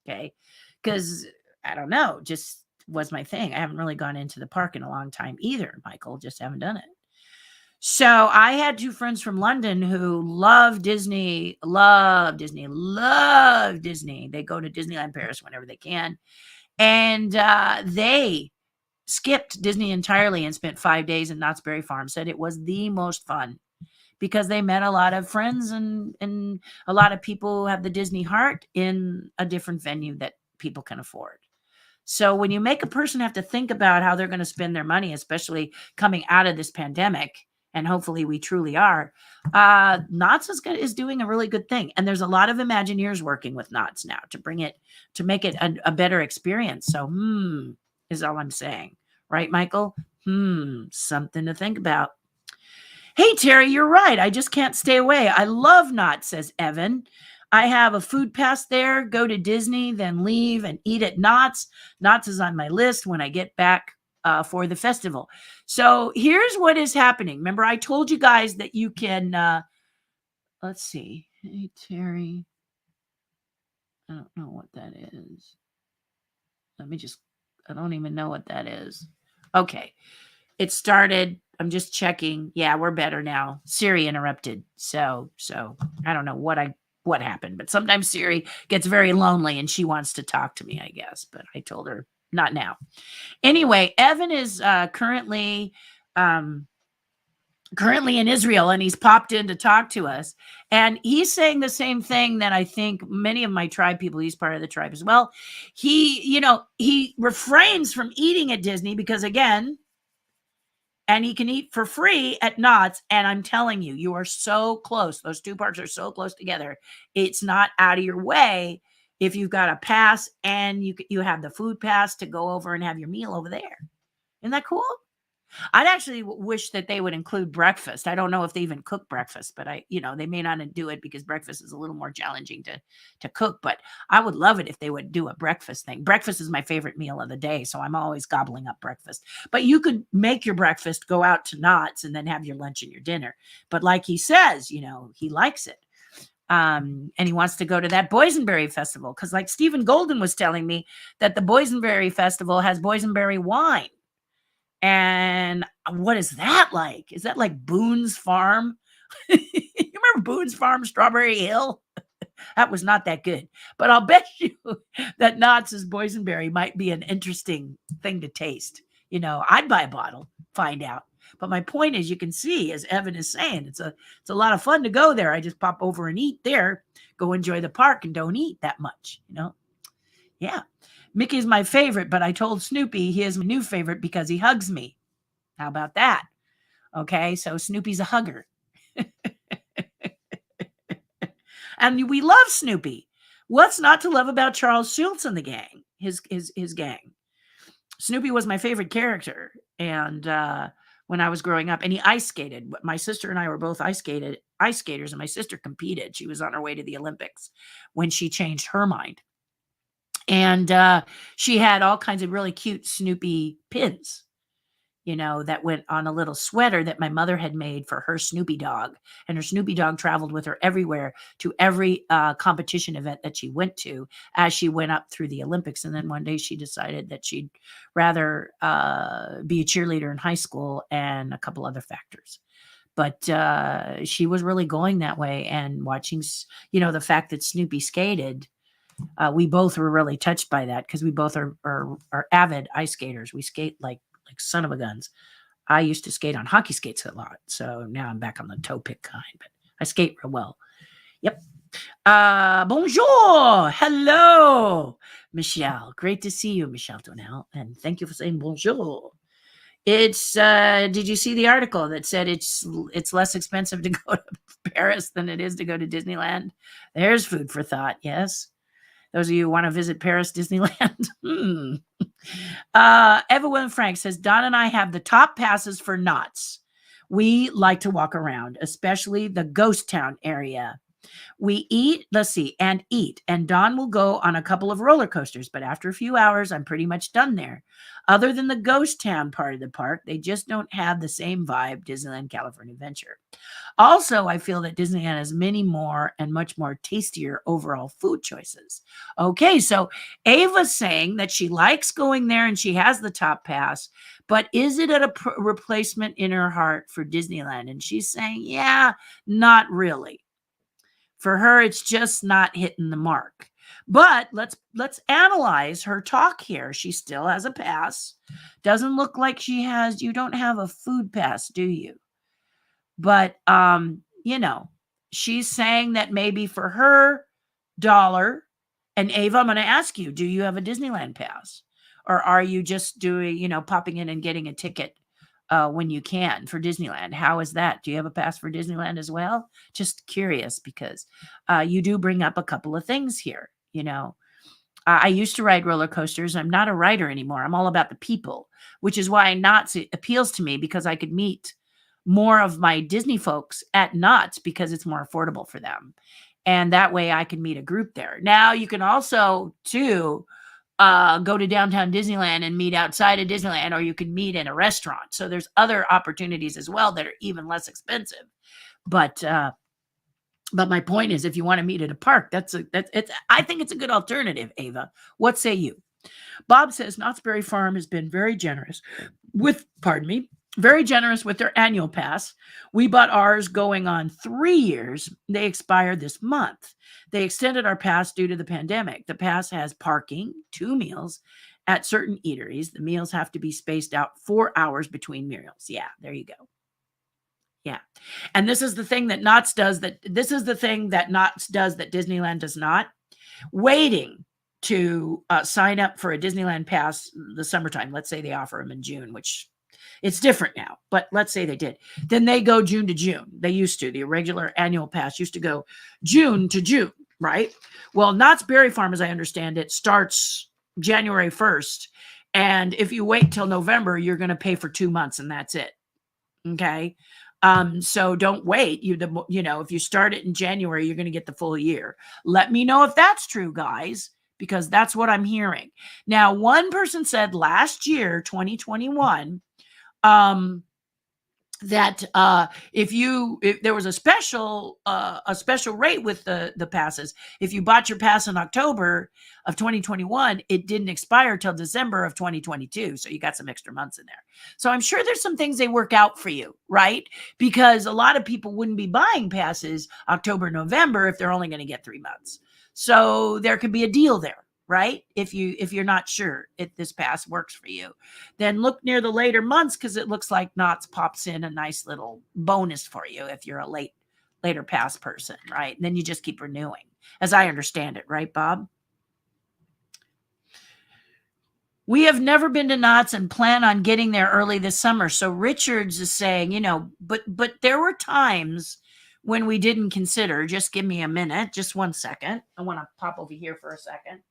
Okay. Because I don't know, just was my thing. I haven't really gone into the park in a long time either, Michael. Just haven't done it. So I had two friends from London who love Disney. They go to Disneyland Paris whenever they can. And they skipped Disney entirely and spent 5 days in Knott's Berry Farm. Said it was the most fun because they met a lot of friends and a lot of people who have the Disney heart in a different venue that people can afford. So when you make a person have to think about how they're going to spend their money, especially coming out of this pandemic, and hopefully we truly are, Knott's is doing a really good thing. And there's a lot of Imagineers working with Knott's now to make it a better experience. So, is all I'm saying. Right, Michael? Something to think about. Hey, Terry, you're right. I just can't stay away. I love Knott's, says Evan. I have a food pass there, go to Disney, then leave and eat at Knott's. Knott's is on my list when I get back for the festival. So here's what is happening. Remember, I told you guys that you can, let's see. Hey, Terry. I don't know what that is. I don't even know what that is. Okay. It started. I'm just checking. Yeah, we're better now. Siri interrupted. So I don't know what happened, but sometimes Siri gets very lonely and she wants to talk to me, I guess, but I told her not now. Anyway, Evan is currently in Israel, and he's popped in to talk to us. And he's saying the same thing that I think many of my tribe people, he's part of the tribe as well. He refrains from eating at Disney because, again, and he can eat for free at Knott's. And I'm telling you, you are so close. Those two parks are so close together. It's not out of your way if you've got a pass and you have the food pass to go over and have your meal over there. Isn't that cool? I'd actually wish that they would include breakfast. I don't know if they even cook breakfast, but they may not do it because breakfast is a little more challenging to cook, but I would love it if they would do a breakfast thing. Breakfast is my favorite meal of the day, so I'm always gobbling up breakfast. But you could make your breakfast, go out to Knott's, and then have your lunch and your dinner. But like he says, he likes it. And he wants to go to that boysenberry festival because, like Stephen Golden was telling me, that the boysenberry festival has boysenberry wine. And what is that like? Is that like Boone's Farm? You remember Boone's Farm, Strawberry Hill? That was not that good. But I'll bet you that Knott's boysenberry might be an interesting thing to taste. I'd buy a bottle, find out. But my point is, you can see, as Evan is saying, it's a lot of fun to go there. I just pop over and eat there, go enjoy the park, and don't eat that much, Yeah. Mickey's my favorite, but I told Snoopy he is my new favorite because he hugs me. How about that? Okay, so Snoopy's a hugger. And we love Snoopy. What's not to love about Charles Schultz and the gang, his gang? Snoopy was my favorite character. And when I was growing up, and he ice skated. My sister and I were both ice skaters, and my sister competed. She was on her way to the Olympics when she changed her mind. And she had all kinds of really cute Snoopy pins. that went on a little sweater that my mother had made for her Snoopy dog. And her Snoopy dog traveled with her everywhere to every competition event that she went to as she went up through the Olympics. And then one day she decided that she'd rather be a cheerleader in high school and a couple other factors. But she was really going that way, and watching, the fact that Snoopy skated, we both were really touched by that because we both are avid ice skaters. We skate like son of a guns. I used to skate on hockey skates a lot, so now I'm back on the toe pick kind, but I skate real well. Yep. Bonjour. Hello, Michelle. Great to see you, Michelle Donnell, and thank you for saying bonjour. It's did you see the article that said it's less expensive to go to Paris than it is to go to Disneyland? There's food for thought. Yes. Those of you who want to visit Paris Disneyland. Evelyn Frank says, Don and I have the top passes for Knott's. We like to walk around, especially the ghost town area. We eat, and Don will go on a couple of roller coasters, but after a few hours, I'm pretty much done there. Other than the ghost town part of the park, they just don't have the same vibe Disneyland California Adventure. Also, I feel that Disneyland has many more and much more tastier overall food choices. Okay, so Ava's saying that she likes going there and she has the top pass, but is it a replacement in her heart for Disneyland? And she's saying, yeah, not really. For her, it's just not hitting the mark. But let's analyze her talk here. She still has a pass. Doesn't look like you don't have a food pass, do you? But she's saying that maybe for her dollar, and Ava, I'm going to ask you, do you have a Disneyland pass? Or are you just doing, popping in and getting a ticket when you can for Disneyland? How is that? Do you have a pass for Disneyland as well? Just curious, because you do bring up a couple of things here. I used to ride roller coasters. I'm not a rider anymore. I'm all about the people, which is why Knott's appeals to me, because I could meet more of my Disney folks at Knott's because it's more affordable for them. And that way I can meet a group there. Now you can also too go to downtown Disneyland and meet outside of Disneyland, or you can meet in a restaurant. So there's other opportunities as well that are even less expensive. But my point is, if you want to meet at a park, I think it's a good alternative, Ava. What say you? Bob says Knott's Berry Farm has been very generous with their annual pass. We bought ours going on 3 years. They expired this month. They extended our pass due to the pandemic. The pass has parking, 2 meals at certain eateries. The meals have to be spaced out 4 hours between meals. Yeah, there you go. Yeah. And this is the thing that Knott's does that Disneyland does not. Waiting to sign up for a Disneyland pass the summertime. Let's say they offer them in June, which it's different now, but let's say they did. Then they go June to June. They used to. The regular annual pass used to go June to June, right? Well, Knott's Berry Farm, as I understand it, starts January 1st. And if you wait till November, you're going to pay for 2 months and that's it. Okay. So don't wait. If you start it in January, you're going to get the full year. Let me know if that's true, guys, because that's what I'm hearing. Now, one person said last year, 2021, that if there was a special rate with the passes, if you bought your pass in October of 2021, it didn't expire till December of 2022. So you got some extra months in there. So I'm sure there's some things they work out for you, right? Because a lot of people wouldn't be buying passes October, November if they're only going to get 3 months. So there could be a deal there. Right? If you're not sure if this pass works for you, then look near the later months, because it looks like Knott's pops in a nice little bonus for you if you're a later pass person, right? And then you just keep renewing, as I understand it, right, Bob? We have never been to Knott's and plan on getting there early this summer. So Richards is saying, but there were times when we didn't consider. Just give me a minute, just 1 second. I want to pop over here for a second.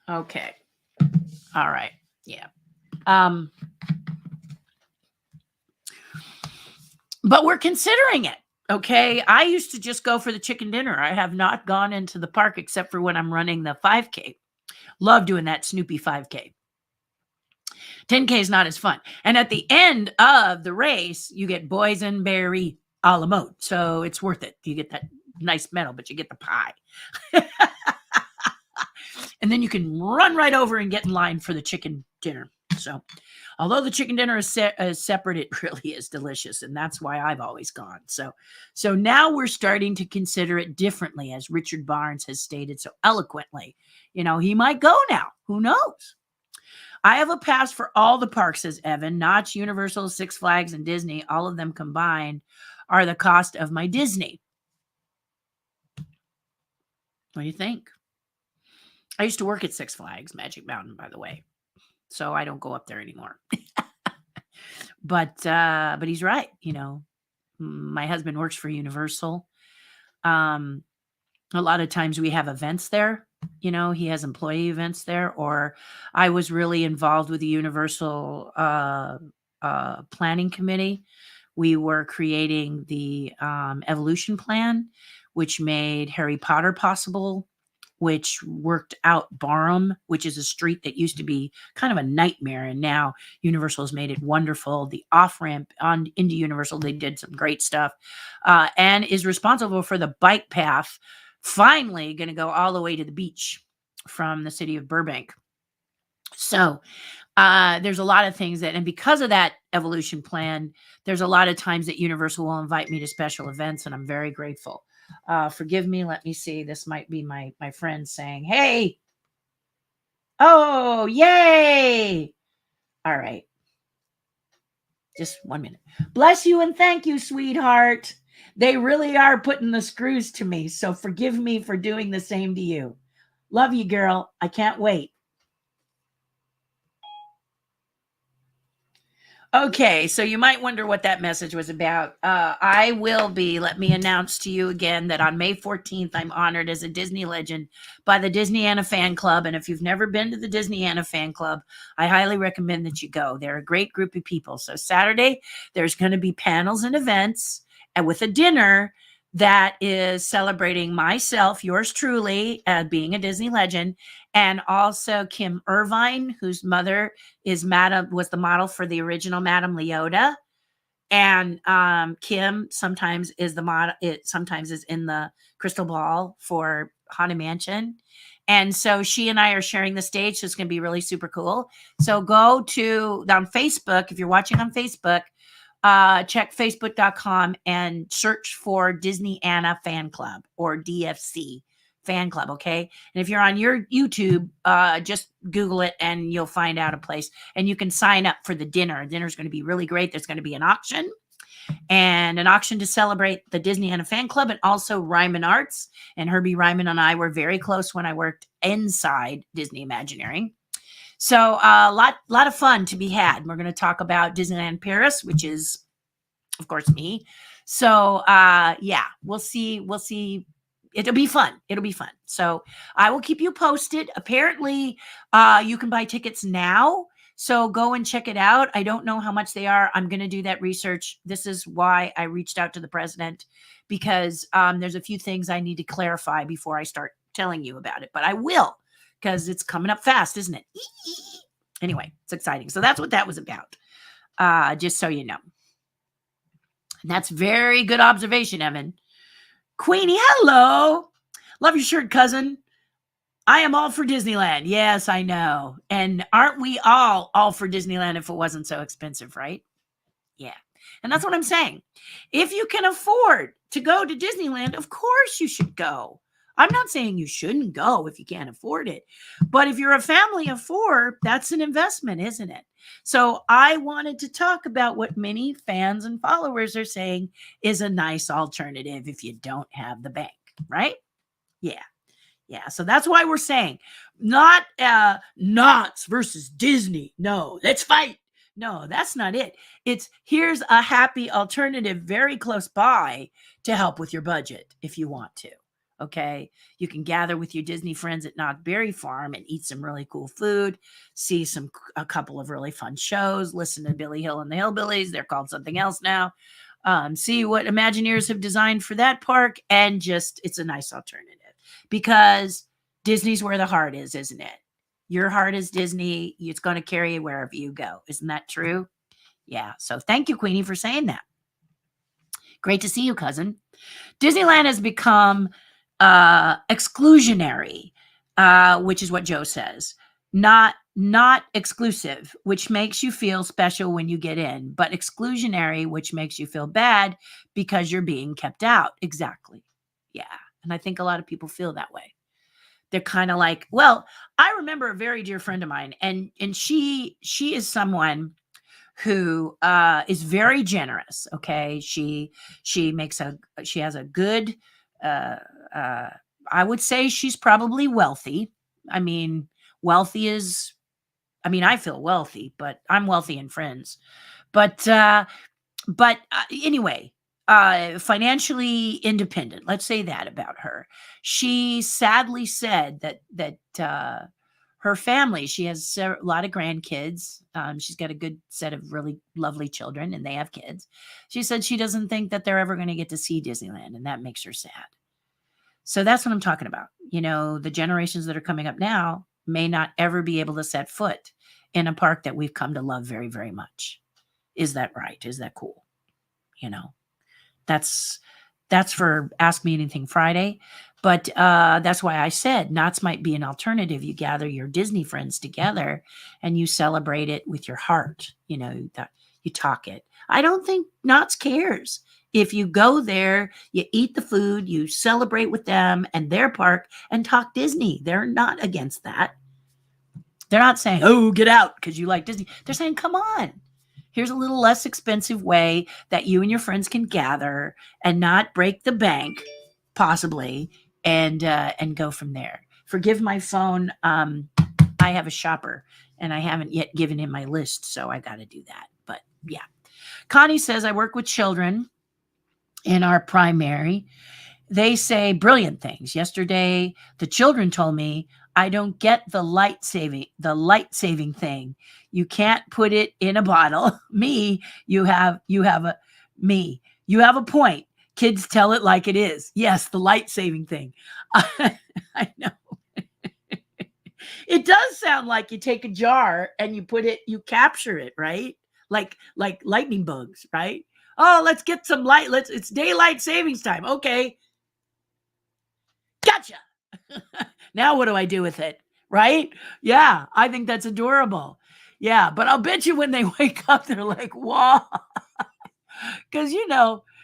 Okay. All right. Yeah. But we're considering it. Okay. I used to just go for the chicken dinner. I have not gone into the park except for when I'm running the 5K. Love doing that Snoopy 5K. 10K is not as fun. And at the end of the race, you get boysenberry a la mode. So it's worth it. You get that nice medal, but you get the pie. And then you can run right over and get in line for the chicken dinner. So although the chicken dinner is separate, it really is delicious. And that's why I've always gone. So now we're starting to consider it differently, as Richard Barnes has stated so eloquently. You know, he might go now. Who knows? I have a pass for all the parks, says Evan. Notch, Universal, Six Flags, and Disney. All of them combined are the cost of my Disney. What do you think? I used to work at Six Flags, Magic Mountain, by the way. So I don't go up there anymore. But he's right. You know, my husband works for Universal. A lot of times we have events there. You know, he has employee events there. Or I was really involved with the Universal planning committee. We were creating the evolution plan, which made Harry Potter possible, which worked out Barham, which is a street that used to be kind of a nightmare. And now Universal has made it wonderful. The off-ramp into Universal, they did some great stuff, and is responsible for the bike path, finally going to go all the way to the beach from the city of Burbank. So there's a lot of things that, and because of that evolution plan, there's a lot of times that Universal will invite me to special events, and I'm very grateful. Forgive me. Let me see. This might be my friend saying, hey. Oh, yay. All right. Just 1 minute. Bless you and thank you, sweetheart. They really are putting the screws to me. So forgive me for doing the same to you. Love you, girl. I can't wait. Okay, so you might wonder what that message was about. I will be, let me announce to you again that on May 14th, I'm honored as a Disney legend by the Disneyana Fan Club. And if you've never been to the Disneyana Fan Club, I highly recommend that you go. They're a great group of people. So Saturday, there's going to be panels and events, and with a dinner that is celebrating myself, yours truly, being a Disney legend, and also Kim Irvine, whose mother was the model for the original Madame Leota. And Kim sometimes is the model. It sometimes is in the crystal ball for Haunted Mansion. And so she and I are sharing the stage. So it's going to be really super cool. So go on Facebook. If you're watching on Facebook, check facebook.com and search for Disneyana Fan Club or DFC Fan Club. Okay. And if you're on your YouTube, just Google it and you'll find out a place, and you can sign up for the dinner. Dinner's going to be really great. There's going to be an auction to celebrate the Disneyana Fan Club, and also Ryman Arts. And Herbie Ryman and I were very close when I worked inside Disney Imagineering. So a lot of fun to be had. We're going to talk about Disneyland Paris, which is, of course, me. So yeah, we'll see. It'll be fun. So I will keep you posted. Apparently, you can buy tickets now. So go and check it out. I don't know how much they are. I'm going to do that research. This is why I reached out to the president, because there's a few things I need to clarify before I start telling you about it. But I will, because it's coming up fast, isn't it? Anyway, it's exciting. So that's what that was about, just so you know. And that's very good observation, Evan. Queenie, hello. Love your shirt, cousin. I am all for Disneyland. Yes, I know. And aren't we all for Disneyland if it wasn't so expensive, right? Yeah. And that's what I'm saying. If you can afford to go to Disneyland, of course you should go. I'm not saying you shouldn't go if you can't afford it. But if you're a family of 4, that's an investment, isn't it? So I wanted to talk about what many fans and followers are saying is a nice alternative if you don't have the bank, right? Yeah. Yeah. So that's why we're saying not Knott's versus Disney. No, let's fight. No, that's not it. It's here's a happy alternative very close by to help with your budget if you want to. Okay, you can gather with your Disney friends at Knott's Berry Farm and eat some really cool food, see a couple of really fun shows, listen to Billy Hill and the Hillbillies. They're called something else now. See what Imagineers have designed for that park, and just it's a nice alternative because Disney's where the heart is, isn't it? Your heart is Disney. It's going to carry you wherever you go. Isn't that true? Yeah. So thank you, Queenie, for saying that. Great to see you, cousin. Disneyland has become exclusionary, which is what Joe says. Not exclusive, which makes you feel special when you get in, but exclusionary, which makes you feel bad because you're being kept out. Exactly. Yeah. And I think a lot of people feel that way. They're kind of like, well, I remember a very dear friend of mine, and she is someone who is very generous. Okay, she has a good. Uh, I would say she's probably wealthy. I mean, wealthy is. I mean, I feel wealthy, but I'm wealthy in friends. But anyway, financially independent. Let's say that about her. She sadly said that her family, she has a lot of grandkids. She's got a good set of really lovely children, and they have kids. She said she doesn't think that they're ever going to get to see Disneyland, and that makes her sad. So that's what I'm talking about. You know, the generations that are coming up now may not ever be able to set foot in a park that we've come to love very, very much. Is that right? Is that cool? You know, that's for Ask Me Anything Friday. But that's why I said Knott's might be an alternative. You gather your Disney friends together and you celebrate it with your heart. You know, that you talk it. I don't think Knott's cares. If you go there, you eat the food, you celebrate with them and their park and talk Disney. They're not against that. They're not saying, oh, get out because you like Disney. They're saying, come on. Here's a little less expensive way that you and your friends can gather and not break the bank, possibly, and go from there. Forgive my phone. I have a shopper, and I haven't yet given him my list, so I got to do that. But yeah, Connie says I work with children in our primary. They say brilliant things. Yesterday, the children told me, I don't get the light saving thing. You can't put it in a bottle. You have a point. Kids tell it like it is. Yes, the light saving thing. I know. It does sound like you take a jar and you capture it, right? Like lightning bugs, right? Oh, let's get some light. It's daylight savings time. Okay. Gotcha. Now what do I do with it? Right? Yeah, I think that's adorable. Yeah, but I'll bet you when they wake up, they're like, wow. Because,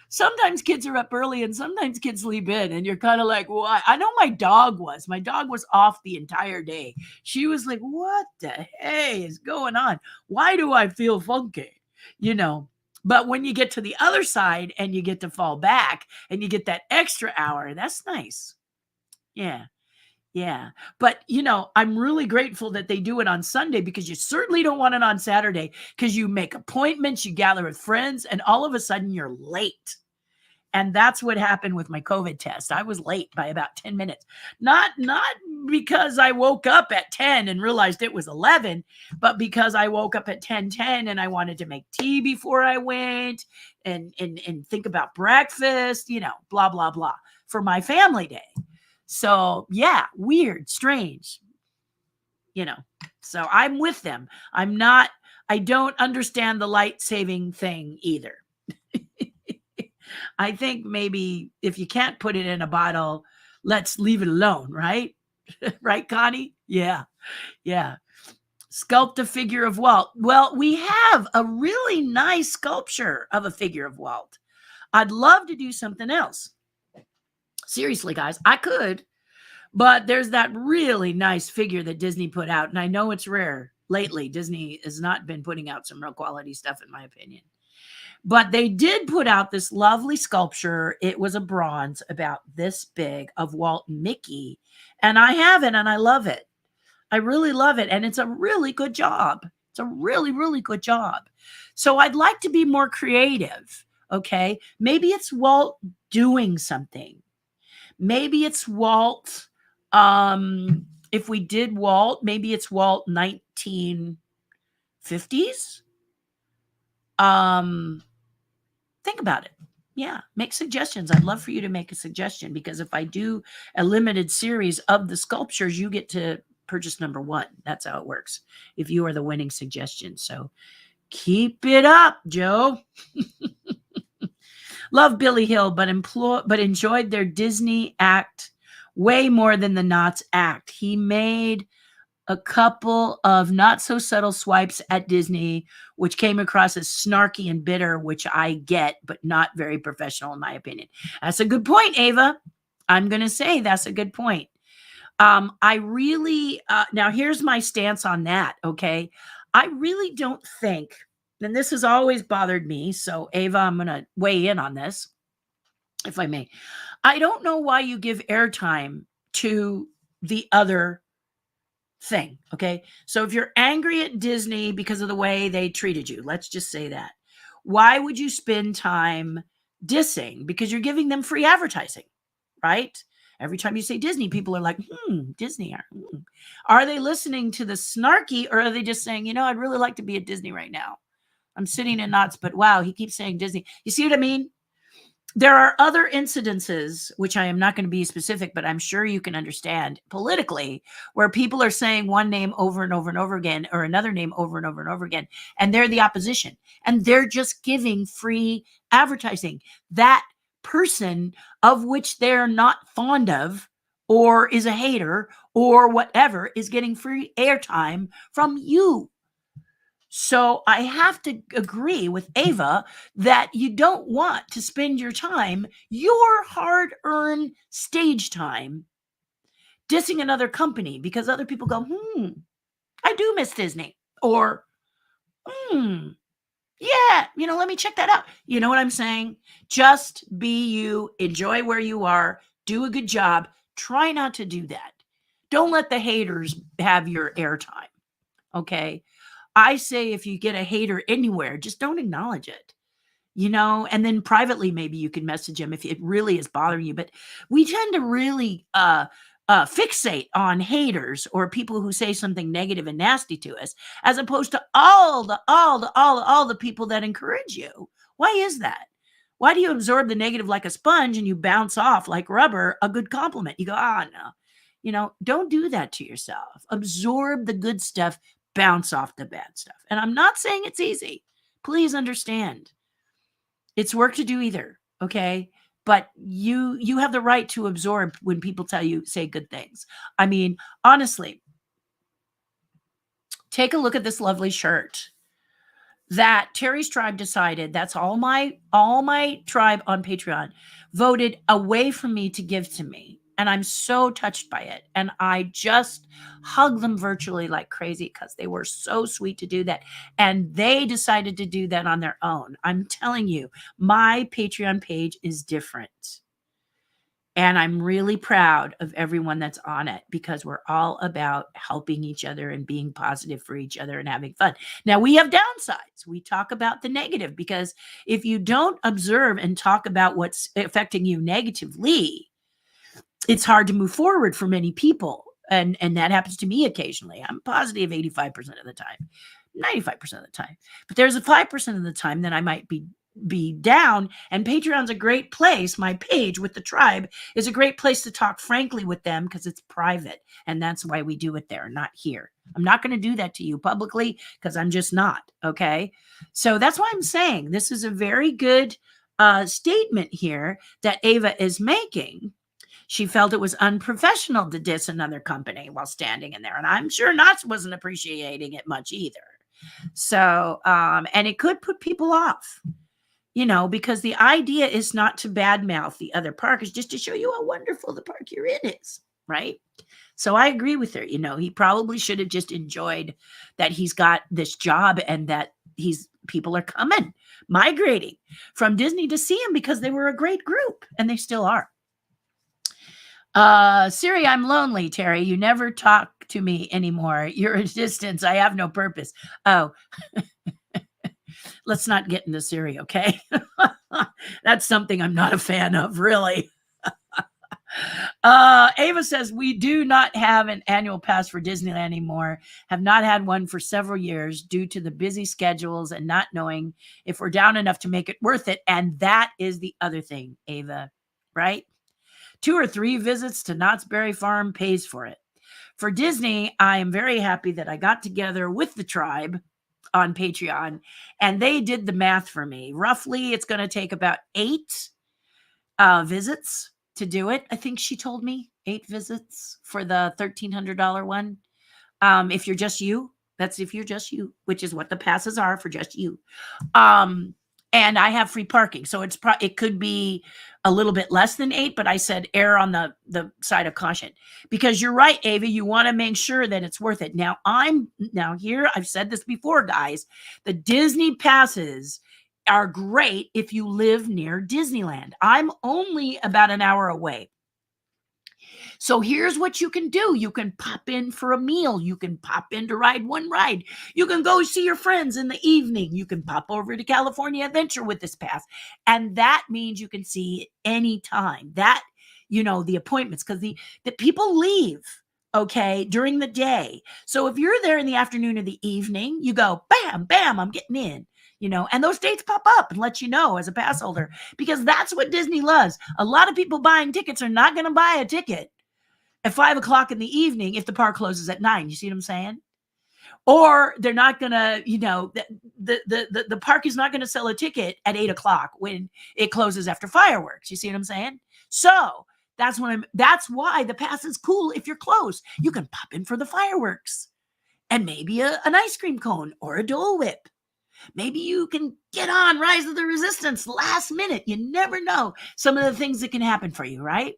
sometimes kids are up early and sometimes kids sleep in, and you're kind of like, why? I know my dog was. My dog was off the entire day. She was like, what the hey is going on? Why do I feel funky? But when you get to the other side and you get to fall back and you get that extra hour, that's nice. Yeah. Yeah. But, I'm really grateful that they do it on Sunday, because you certainly don't want it on Saturday, because you make appointments, you gather with friends, and all of a sudden you're late. And that's what happened with my COVID test. I was late by about 10 minutes. Not because I woke up at 10 and realized it was 11, but because I woke up at 10:10 and I wanted to make tea before I went and think about breakfast, blah, blah, blah, for my family day. So yeah, weird, strange, so I'm with them. I don't understand the light saving thing either. I think maybe if you can't put it in a bottle, let's leave it alone, right? Right, Connie? Yeah. Yeah. Sculpt a figure of Walt. Well, we have a really nice sculpture of a figure of Walt. I'd love to do something else. Seriously, guys, I could, but there's that really nice figure that Disney put out, and I know it's rare lately. Disney has not been putting out some real quality stuff, in my opinion. But they did put out this lovely sculpture. It was a bronze about this big of Walt and Mickey, and I have it, and I love it. I really love it, and it's a really good job. It's a really, really good job. So I'd like to be more creative, okay? Maybe it's Walt doing something. Maybe it's Walt, if we did Walt, maybe it's Walt 1950s. Think about it. Yeah, make suggestions. I'd love for you to make a suggestion, because if I do a limited series of the sculptures, you get to purchase number one. That's how it works. If you are the winning suggestion. So keep it up, Joe. Love Billy Hill, but enjoyed their Disney act way more than the Knots act. He made a couple of not so subtle swipes at Disney, which came across as snarky and bitter, which I get, but not very professional in my opinion. That's a good point, Ava. I'm going to say that's a good point. I really, now here's my stance on that. Okay. I really don't think, and this has always bothered me. So Ava, I'm going to weigh in on this, if I may. I don't know why you give airtime to the other thing. Okay. So if you're angry at Disney because of the way they treated you, let's just say that. Why would you spend time dissing? Because you're giving them free advertising, right? Every time you say Disney, people are like, Disney. Are they listening to the snarky, or are they just saying, I'd really like to be at Disney right now? I'm sitting in knots, but wow, he keeps saying Disney. You see what I mean? There are other incidences, which I am not going to be specific, but I'm sure you can understand politically, where people are saying one name over and over and over again, or another name over and over and over again, and they're the opposition, and they're just giving free advertising. That person of which they're not fond of, or is a hater, or whatever, is getting free airtime from you. So I have to agree with Ava that you don't want to spend your time, your hard-earned stage time, dissing another company because other people go, I do miss Disney. Or, yeah, let me check that out. You know what I'm saying? Just be you, enjoy where you are, do a good job. Try not to do that. Don't let the haters have your airtime. Okay? I say if you get a hater anywhere, just don't acknowledge it, and then privately, maybe you can message them if it really is bothering you. But we tend to really fixate on haters or people who say something negative and nasty to us, as opposed to all the people that encourage you. Why is that? Why do you absorb the negative like a sponge and you bounce off like rubber a good compliment? You go, no. Don't do that to yourself. Absorb the good stuff. Bounce off the bad stuff. And I'm not saying it's easy. Please understand. It's work to do either, okay? But you have the right to absorb when people say good things. I mean, honestly, take a look at this lovely shirt that Terry's tribe decided, that's all my tribe on Patreon voted away from me to give to me. And I'm so touched by it. And I just hug them virtually like crazy because they were so sweet to do that. And they decided to do that on their own. I'm telling you, my Patreon page is different. And I'm really proud of everyone that's on it because we're all about helping each other and being positive for each other and having fun. Now, we have downsides. We talk about the negative because if you don't observe and talk about what's affecting you negatively, it's hard to move forward for many people. And that happens to me occasionally. I'm positive 85% of the time, 95% of the time. But there's a 5% of the time that I might be down. And Patreon's a great place. My page with the tribe is a great place to talk frankly with them because it's private. And that's why we do it there, not here. I'm not going to do that to you publicly because I'm just not. Okay. So that's why I'm saying this is a very good statement here that Ava is making. She felt it was unprofessional to diss another company while standing in there. And I'm sure Knots wasn't appreciating it much either. So, and it could put people off, because the idea is not to badmouth the other park, it's just to show you how wonderful the park you're in is, right? So I agree with her. He probably should have just enjoyed that he's got this job and that people are coming, migrating from Disney to see him because they were a great group and they still are. Siri, I'm lonely, Terry. You never talk to me anymore. You're a distance. I have no purpose. Oh, let's not get into Siri, okay? That's something I'm not a fan of, really. Ava says, we do not have an annual pass for Disneyland anymore. Have not had one for several years due to the busy schedules and not knowing if we're down enough to make it worth it. And that is the other thing, Ava, right? 2 or 3 visits to Knott's Berry Farm pays for it. for Disney, I am very happy that I got together with the tribe on Patreon, and they did the math for me. Roughly, it's going to take about 8 visits to do it. I think she told me 8 visits for the $1,300 one. If you're just you, that's if you're just you, which is what the passes are for just you. And I have free parking, so it could be a little bit less than 8, but I said err on the side of caution, because you're right, Ava. You want to make sure that it's worth it. Now here, I've said this before, guys. The Disney passes are great if you live near Disneyland. I'm only about an hour away. So here's what you can do. You can pop in for a meal. You can pop in to ride one ride. You can go see your friends in the evening. You can pop over to California Adventure with this pass. And that means you can see it anytime. That, the appointments, because the people leave, okay, during the day. So if you're there in the afternoon or the evening, you go, bam, bam, I'm getting in. And those dates pop up and let you know as a pass holder, because that's what Disney loves. A lot of people buying tickets are not going to buy a ticket at 5 o'clock in the evening if the park closes at 9. You see what I'm saying? Or they're not going to, the park is not going to sell a ticket at 8 o'clock when it closes after fireworks. You see what I'm saying? So that's why the pass is cool. If you're close, you can pop in for the fireworks and maybe an ice cream cone or a Dole Whip. Maybe you can get on Rise of the Resistance last minute. You never know some of the things that can happen for you, right?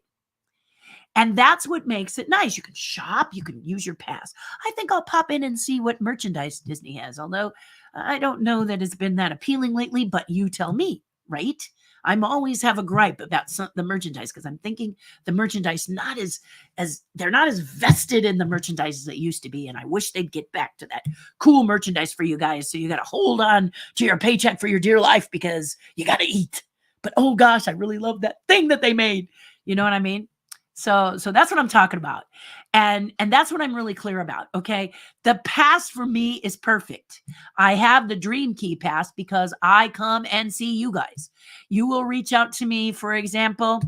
And that's what makes it nice. You can shop. You can use your pass. I think I'll pop in and see what merchandise Disney has, although I don't know that it's been that appealing lately, but you tell me, right? I'm always have a gripe about the merchandise, because I'm thinking the merchandise they're not as vested in the merchandise as they used to be. And I wish they'd get back to that cool merchandise for you guys. So you got to hold on to your paycheck for your dear life because you got to eat. But oh gosh, I really love that thing that they made. You know what I mean? So that's what I'm talking about. And that's what I'm really clear about. Okay. The pass for me is perfect. I have the Dream Key pass because I come and see you guys. You will reach out to me, for example,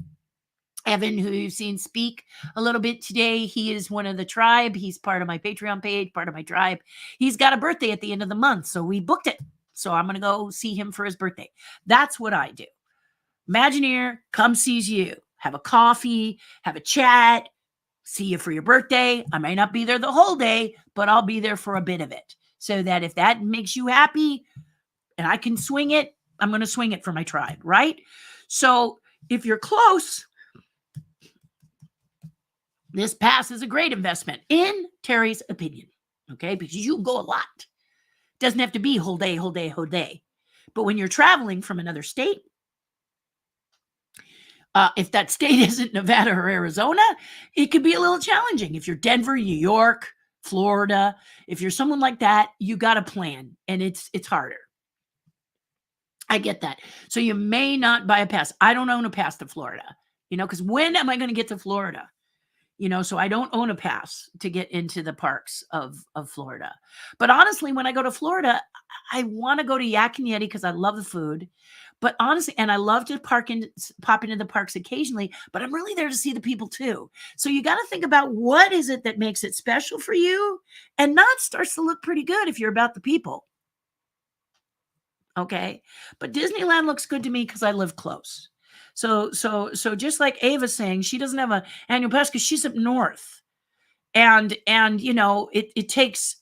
Evan, who you've seen speak a little bit today. He is one of the tribe. He's part of my Patreon page, part of my tribe. He's got a birthday at the end of the month, so we booked it. So I'm going to go see him for his birthday. That's what I do. Imagineer come sees you. Have a coffee, have a chat, see you for your birthday. I may not be there the whole day, but I'll be there for a bit of it. So that if that makes you happy and I can swing it, I'm going to swing it for my tribe, right? So if you're close, this pass is a great investment, in Terry's opinion, okay? Because you can go a lot. Doesn't have to be whole day, whole day, whole day. But when you're traveling from another state, if that state isn't Nevada or Arizona, it could be a little challenging. If you're Denver, New York, Florida, if you're someone like that, you got to plan, and it's harder. I get that. So you may not buy a pass. I don't own a pass to Florida, because when am I going to get to Florida? So I don't own a pass to get into the parks of Florida. But honestly, when I go to Florida, I want to go to Yak and Yeti because I love the food. But honestly, and I love to pop into the parks occasionally, but I'm really there to see the people too. So you got to think about what is it that makes it special for you, and that starts to look pretty good if you're about the people. Okay. But Disneyland looks good to me because I live close. So just like Ava's saying, she doesn't have an annual pass because she's up north, and it takes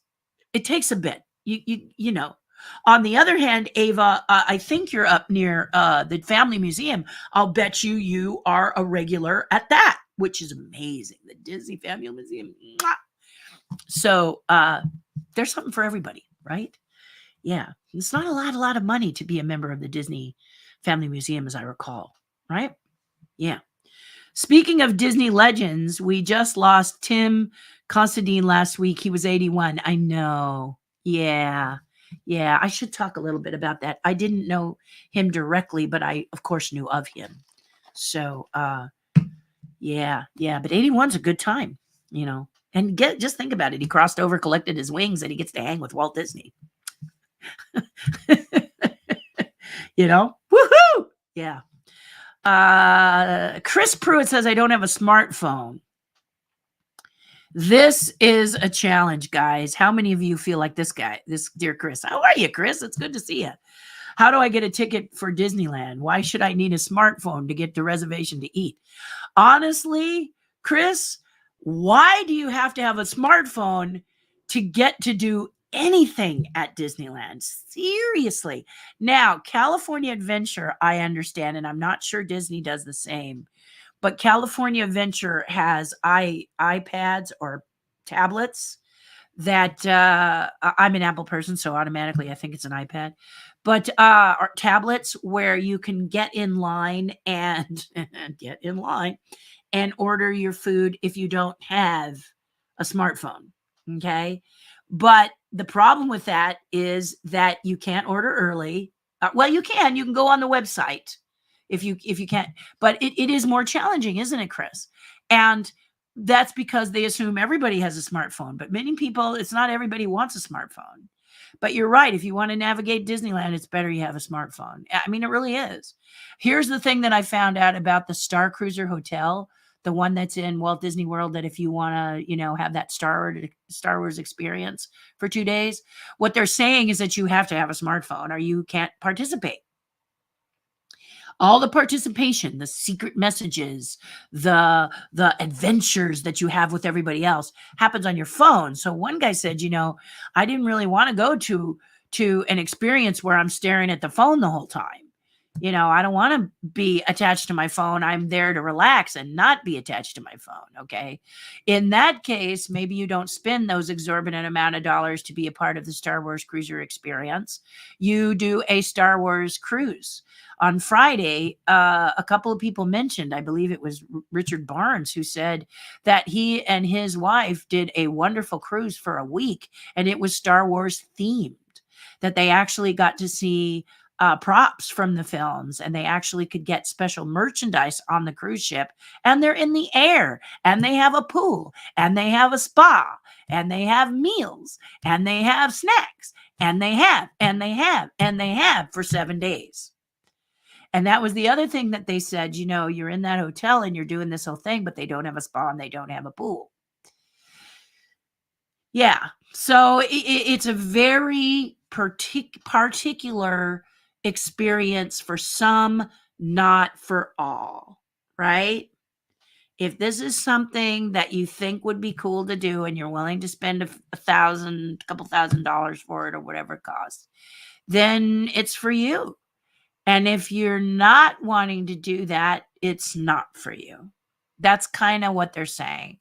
a bit. You know. On the other hand, Ava, I think you're up near the Family Museum. I'll bet you are a regular at that, which is amazing. The Disney Family Museum. Mwah! So there's something for everybody, right? Yeah, it's not a lot of money to be a member of the Disney Family Museum, as I recall, right? Yeah. Speaking of Disney legends, we just lost Tim Considine last week. He was 81. I know. Yeah, I should talk a little bit about that. I didn't know him directly, but I, of course, knew of him. So, yeah, but 81's a good time, And just think about it. He crossed over, collected his wings, and he gets to hang with Walt Disney. Woohoo! Yeah. Chris Pruitt says, I don't have a smartphone. This is a challenge, guys. How many of you feel like this guy, this dear Chris? How are you, Chris? It's good to see you. How do I get a ticket for Disneyland? Why should I need a smartphone to get the reservation to eat? Honestly, Chris, why do you have to have a smartphone to get to do anything at Disneyland? Seriously. Now, California Adventure, I understand, and I'm not sure Disney does the same, but California Adventure has iPads or tablets that I'm an Apple person, so automatically I think it's an iPad, but or tablets where you can get in line and get in line and order your food if you don't have a smartphone. Okay. But the problem with that is that you can't order early. Well, you can go on the website if you can't, but it is more challenging, isn't it, Chris? And that's because they assume everybody has a smartphone, but many people, it's not everybody wants a smartphone. But you're right. If you want to navigate Disneyland, it's better you have a smartphone. I mean, it really is. Here's the thing that I found out about the Star Cruiser Hotel, the one that's in Walt Disney World, that if you want to, have that Star Wars experience for 2 days, what they're saying is that you have to have a smartphone or you can't participate. All the participation, the secret messages, the adventures that you have with everybody else happens on your phone. So one guy said, I didn't really want to go to an experience where I'm staring at the phone the whole time. I don't want to be attached to my phone. I'm there to relax and not be attached to my phone. Okay. In that case, maybe you don't spend those exorbitant amount of dollars to be a part of the Star Wars cruiser experience. You do a Star Wars cruise. On Friday, a couple of people mentioned, I believe it was Richard Barnes, who said that he and his wife did a wonderful cruise for a week, and it was Star Wars themed, that they actually got to see props from the films, and they actually could get special merchandise on the cruise ship, and they're in the air, and they have a pool, and they have a spa, and they have meals, and they have snacks, and they have for 7 days. And that was the other thing that they said, you're in that hotel and you're doing this whole thing, but they don't have a spa and they don't have a pool. Yeah. So it's a very particular experience for some, not for all, right? If this is something that you think would be cool to do and you're willing to spend a couple $1,000 for it or whatever it costs, then it's for you. And if you're not wanting to do that, it's not for you. That's kind of what they're saying.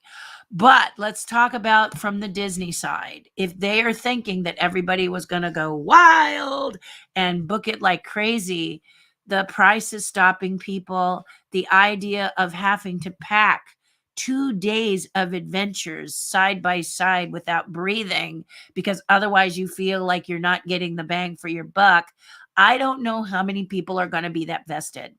But let's talk about from the Disney side. If they are thinking that everybody was going to go wild and book it like crazy, the price is stopping people. The idea of having to pack 2 days of adventures side by side without breathing, because otherwise you feel like you're not getting the bang for your buck. I don't know how many people are going to be that vested.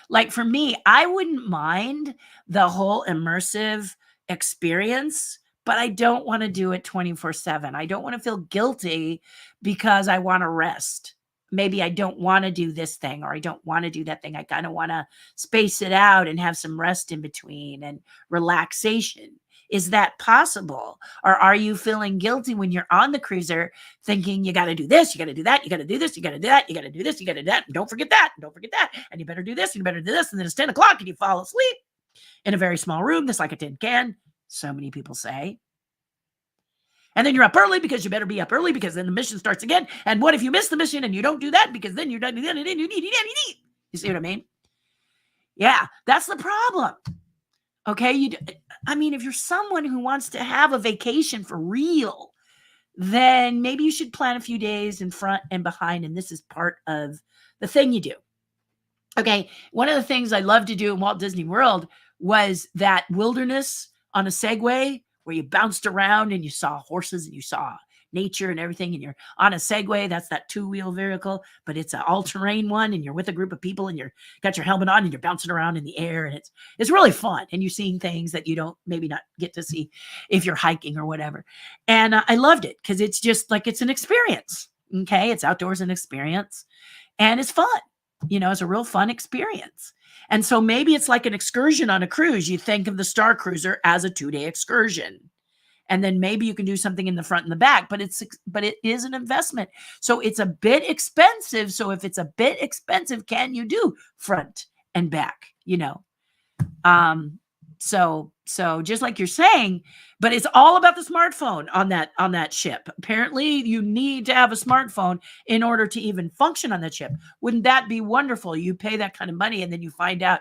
Like for me, I wouldn't mind the whole immersive experience, but I don't want to do it 24/7. I don't want to feel guilty because I want to rest. Maybe I don't want to do this thing or I don't want to do that thing. I kind of want to space it out and have some rest in between and relaxation. Is that possible? Or are you feeling guilty when you're on the cruiser thinking you got to do this, you got to do that, you got to do this, you got to do that, you got to do this, you got to do that, and don't forget that, and don't forget that, and you better do this, and you better do this, and then it's 10 o'clock and you fall asleep in a very small room that's like a tin can, so many people say. And then you're up early because you better be up early because then the mission starts again. And what if you miss the mission and you don't do that because then you're done, and then you need. You see what I mean? Yeah, that's the problem. Okay, if you're someone who wants to have a vacation for real, then maybe you should plan a few days in front and behind, and this is part of the thing you do. Okay, one of the things I loved to do in Walt Disney World was that wilderness on a Segway where you bounced around and you saw horses and you saw nature and everything, and you're on a Segway. That's that 2-wheel vehicle, but it's an all-terrain one, and you're with a group of people and you're got your helmet on and you're bouncing around in the air, and it's really fun, and you're seeing things that you don't maybe not get to see if you're hiking or whatever. And I loved it because it's just like it's an experience. Okay, it's outdoors, an experience, and it's fun. It's a real fun experience. And so maybe it's like an excursion on a cruise. You think of the Star Cruiser as a 2-day excursion. And then maybe you can do something in the front and the back, but it is an investment. So it's a bit expensive. So if it's a bit expensive, can you do front and back? So just like you're saying, but it's all about the smartphone on that ship. Apparently, you need to have a smartphone in order to even function on that ship. Wouldn't that be wonderful? You pay that kind of money and then you find out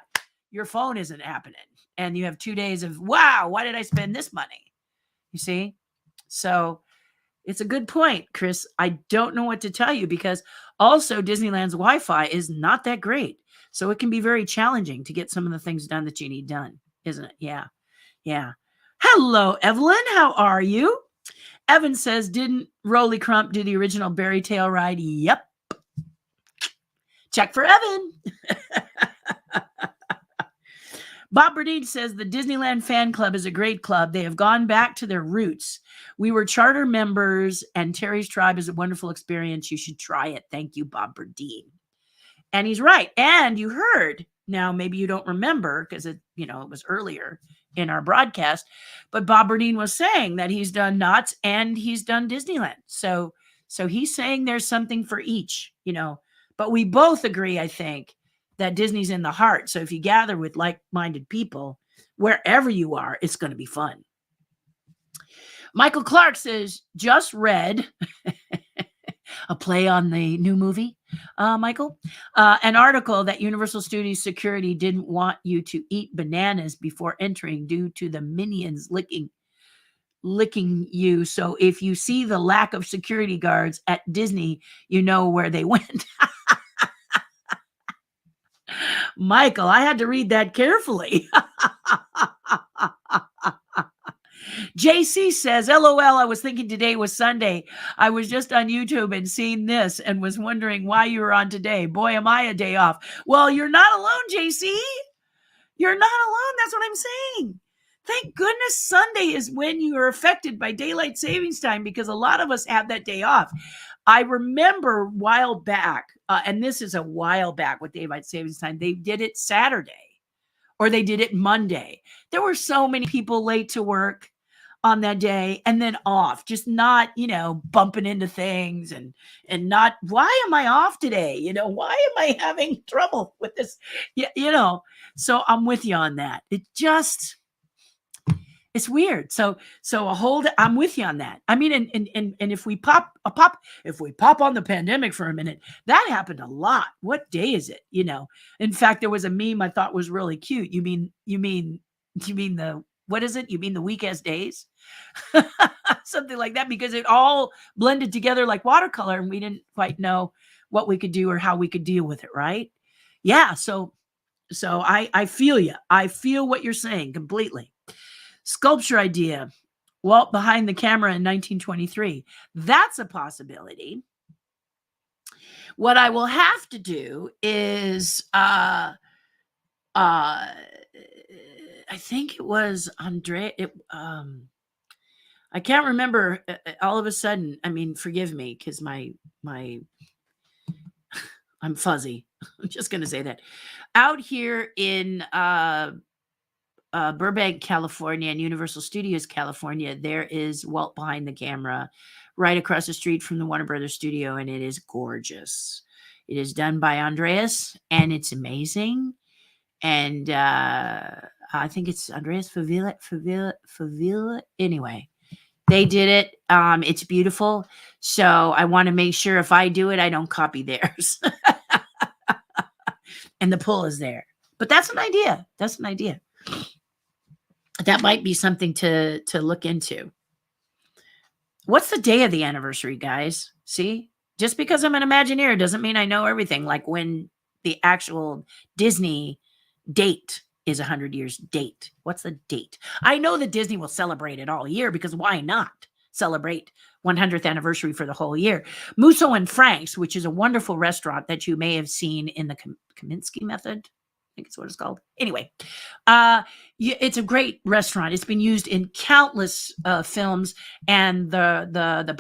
your phone isn't happening, and you have 2 days of, wow, why did I spend this money? You see? So it's a good point, Chris. I don't know what to tell you, because also Disneyland's Wi-Fi is not that great. So it can be very challenging to get some of the things done that you need done, isn't it? Yeah. Yeah. Hello, Evelyn. How are you? Evan says, didn't Rolly Crump do the original Berry Tail ride? Yep. Check for Evan. Bob Burdine says the Disneyland fan club is a great club. They have gone back to their roots. We were charter members, and Terry's Tribe is a wonderful experience. You should try it. Thank you, Bob Burdine. And he's right. And you heard, now maybe you don't remember because it was earlier in our broadcast, but Bob Burdine was saying that he's done Knott's and he's done Disneyland. So he's saying there's something for each, but we both agree, I think, that Disney's in the heart. So if you gather with like-minded people, wherever you are, it's going to be fun. Michael Clark says, just read a play on the new movie, Michael, an article that Universal Studios security didn't want you to eat bananas before entering due to the minions licking you. So if you see the lack of security guards at Disney, you know where they went. Michael, I had to read that carefully. JC says, LOL, I was thinking today was Sunday. I was just on YouTube and seen this and was wondering why you were on today. Boy, am I a day off. Well, you're not alone, JC. You're not alone. That's what I'm saying. Thank goodness Sunday is when you are affected by daylight savings time, because a lot of us have that day off. I remember a while back, and this is a while back with daylight savings time, they did it Saturday or they did it Monday. There were so many people late to work on that day and then off, just not, bumping into things and not, why am I off today? Why am I having trouble with this? So I'm with you on that. It's weird. So I'm with you on that. I mean, and if we pop on the pandemic for a minute, that happened a lot. What day is it? In fact, there was a meme I thought was really cute. You mean the, what is it? You mean the weak-ass days? Something like that, because it all blended together like watercolor and we didn't quite know what we could do or how we could deal with it. Right. Yeah. So I feel you. I feel what you're saying completely. Sculpture idea, Walt behind the camera in 1923. That's a possibility. What I will have to do is, I think it was Andre. I can't remember. All of a sudden, I mean, forgive me, because I'm fuzzy. I'm just going to say that. Out here in Burbank, California, and Universal Studios, California, there is Walt behind the camera right across the street from the Warner Brothers studio, and it is gorgeous. It is done by Andreas, and it's amazing. And I think it's Andreas Favila. Anyway, they did it. It's beautiful. So I want to make sure if I do it, I don't copy theirs. And the pull is there. But that's an idea. That might be something to look into. What's the day of the anniversary, guys? See, just because I'm an Imagineer doesn't mean I know everything. Like when the actual Disney date is 100 years date. What's the date? I know that Disney will celebrate it all year, because why not celebrate 100th anniversary for the whole year? Musso and Frank's, which is a wonderful restaurant that you may have seen in the Kaminsky Method. think it's what it's called. Anyway, uh, it's a great restaurant. It's been used in countless films, and the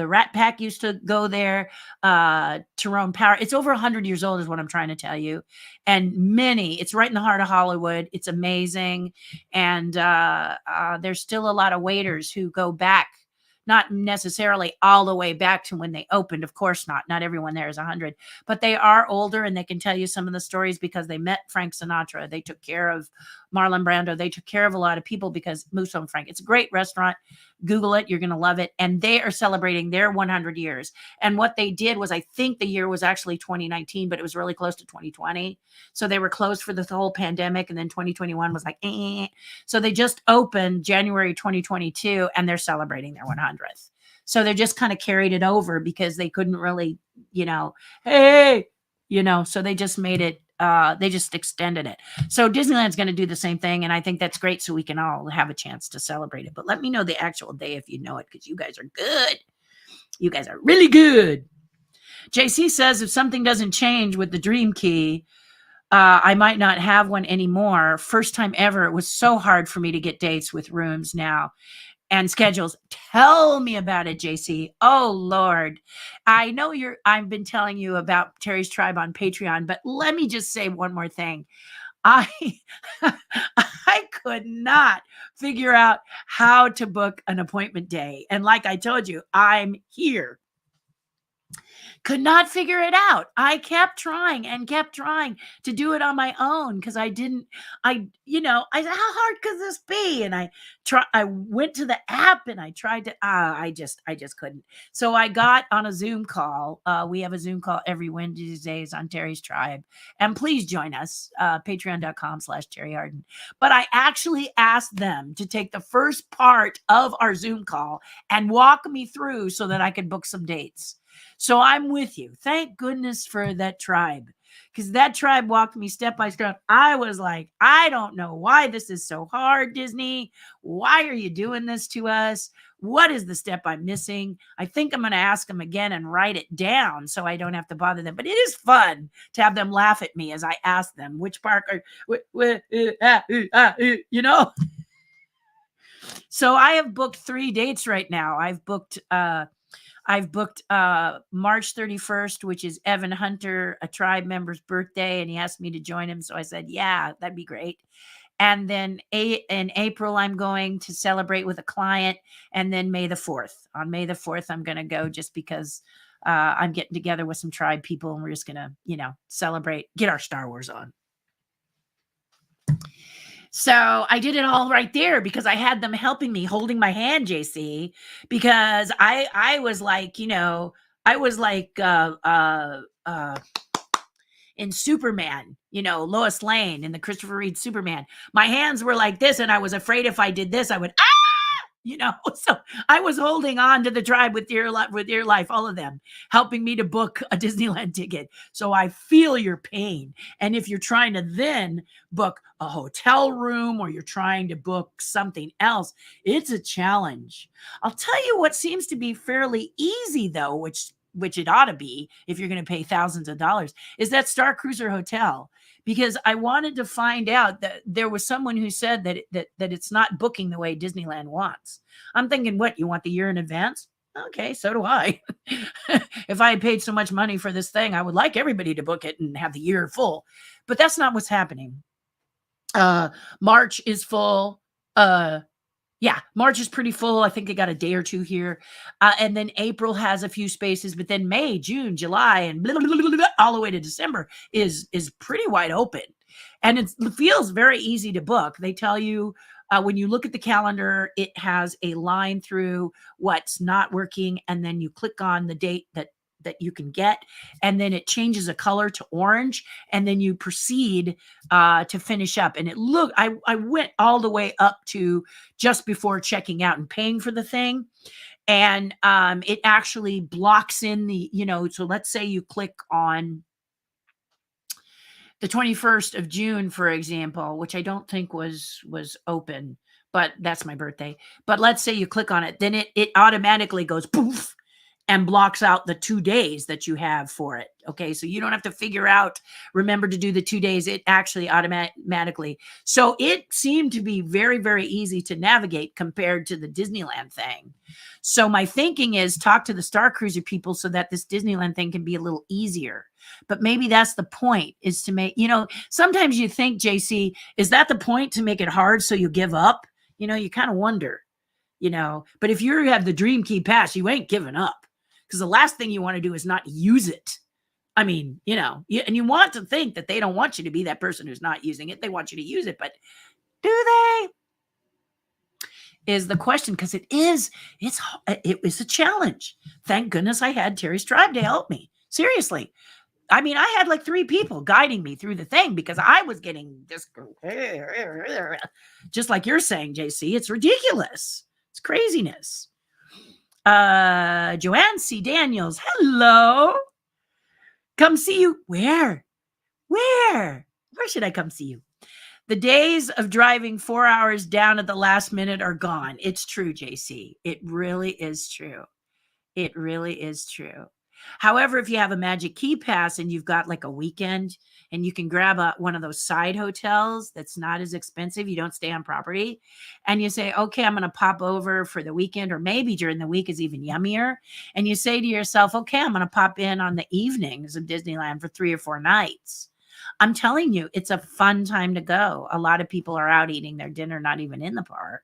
Rat Pack used to go there. Tyrone Power. It's over 100 years old, is what I'm trying to tell you, and many. It's right in the heart of Hollywood. It's amazing, and there's still a lot of waiters who go back. Not necessarily all the way back to when they opened. Of course not. Not everyone there is 100, but they are older and they can tell you some of the stories because they met Frank Sinatra. They took care of Marlon Brando. They took care of a lot of people because Musso and Frank. It's a great restaurant. Google it. You're going to love it. And they are celebrating their 100 years. And what they did was, I think the year was actually 2019, but it was really close to 2020. So they were closed for the whole pandemic. And then 2021 was like, eh. So they just opened January 2022 and they're celebrating their 100th. So they just kind of carried it over because they couldn't really, hey, so they just made it, they just extended it. So Disneyland's going to do the same thing. And I think that's great. So we can all have a chance to celebrate it. But let me know the actual day if you know it, because you guys are good. You guys are really good. JC says if something doesn't change with the Dream Key, I might not have one anymore. First time ever. It was so hard for me to get dates with rooms now and schedules. Tell me about it, JC. Oh, Lord. I know I've been telling you about Terry's Tribe on Patreon, but let me just say one more thing. I could not figure out how to book an appointment day. And like I told you, I'm here. Could not figure it out. I kept trying to do it on my own because I said, how hard could this be? And I went to the app and I tried to, I just couldn't. So I got on a Zoom call. We have a Zoom call every Wednesdays on Terry's Tribe. And please join us, patreon.com/Terri Hardin. But I actually asked them to take the first part of our Zoom call and walk me through so that I could book some dates. So I'm with you. Thank goodness for that tribe, because that tribe walked me step by step. I was like, I don't know why this is so hard, Disney. Why are you doing this to us? What is the step I'm missing? I think I'm going to ask them again and write it down so I don't have to bother them. But it is fun to have them laugh at me as I ask them which park So I have booked 3 dates right now. I've booked March 31st, which is Evan Hunter, a tribe member's birthday, and he asked me to join him. So I said, yeah, that'd be great. And then in April, I'm going to celebrate with a client. And then May the 4th. On May the 4th, I'm going to go just because I'm getting together with some tribe people and we're just going to, celebrate, get our Star Wars on. So I did it all right there because I had them helping me, holding my hand, JC, because I was like, in Superman, Lois Lane in the Christopher Reeve Superman. My hands were like this, and I was afraid if I did this, I would, so I was holding on to the tribe with dear life, all of them helping me to book a Disneyland ticket. So I feel your pain. And if you're trying to then book a hotel room or you're trying to book something else, it's a challenge. I'll tell you what seems to be fairly easy though, which it ought to be if you're going to pay thousands of dollars, is that Star Cruiser Hotel. Because I wanted to find out that there was someone who said that it's not booking the way Disneyland wants. I'm thinking, what, you want the year in advance? Okay, so do I. If I had paid so much money for this thing, I would like everybody to book it and have the year full. But that's not what's happening. March is full. March is pretty full. I think they got a day or two here. And then April has a few spaces, but then May, June, July, and blah, blah, blah, blah, all the way to December is pretty wide open. And it feels very easy to book. They tell you when you look at the calendar, it has a line through what's not working. And then you click on the date that you can get, and then it changes a color to orange, and then you proceed to finish up. And I went all the way up to just before checking out and paying for the thing. And it actually blocks in so let's say you click on the 21st of June, for example, which I don't think was open, but that's my birthday. But let's say you click on it, then it automatically goes poof. and blocks out the 2 days that you have for it. Okay. So you don't have to figure out, remember to do the 2 days. It actually automatically. So it seemed to be very, very easy to navigate compared to the Disneyland thing. So my thinking is talk to the Star Cruiser people so that this Disneyland thing can be a little easier. But maybe that's the point, is to make, sometimes you think, JC, is that the point, to make it hard so you give up? You kind of wonder, but if you have the Dream Key Pass, you ain't giving up. Because the last thing you want to do is not use it. I mean, and you want to think that they don't want you to be that person who's not using it. They want you to use it, but do they? Is the question, because it was a challenge. Thank goodness I had Terry's Tribe to help me. Seriously. I mean, I had like 3 people guiding me through the thing because I was getting this, just like you're saying, JC. It's ridiculous. It's craziness. Joanne C. Daniels, hello. Come see you. Where should I come see you? The days of driving 4 hours down at the last minute are gone. It's true, JC. It really is true. It really is true. However, if you have a Magic Key Pass and you've got like a weekend and you can grab one of those side hotels that's not as expensive, you don't stay on property, and you say, okay, I'm going to pop over for the weekend, or maybe during the week is even yummier. And you say to yourself, okay, I'm going to pop in on the evenings of Disneyland for 3 or 4 nights. I'm telling you, it's a fun time to go. A lot of people are out eating their dinner, not even in the park.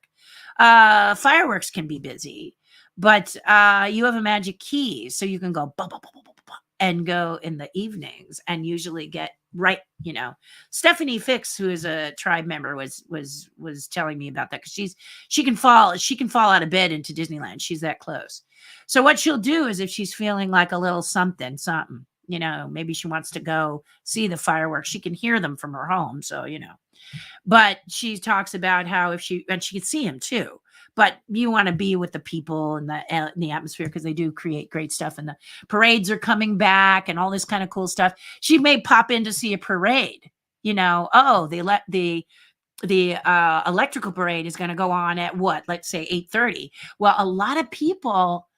Fireworks can be busy. But you have a Magic Key, so you can go and go in the evenings and usually get right. Stephanie Fix, who is a tribe member, was telling me about that, because she can fall out of bed into Disneyland. She's that close. So what she'll do is, if she's feeling like a little something, maybe she wants to go see the fireworks. She can hear them from her home, so But she talks about how she can see him too. But you want to be with the people and the atmosphere, because they do create great stuff. And the parades are coming back and all this kind of cool stuff. She may pop in to see a parade. They let the electrical parade is going to go on at what? Let's say 8:30. Well, a lot of people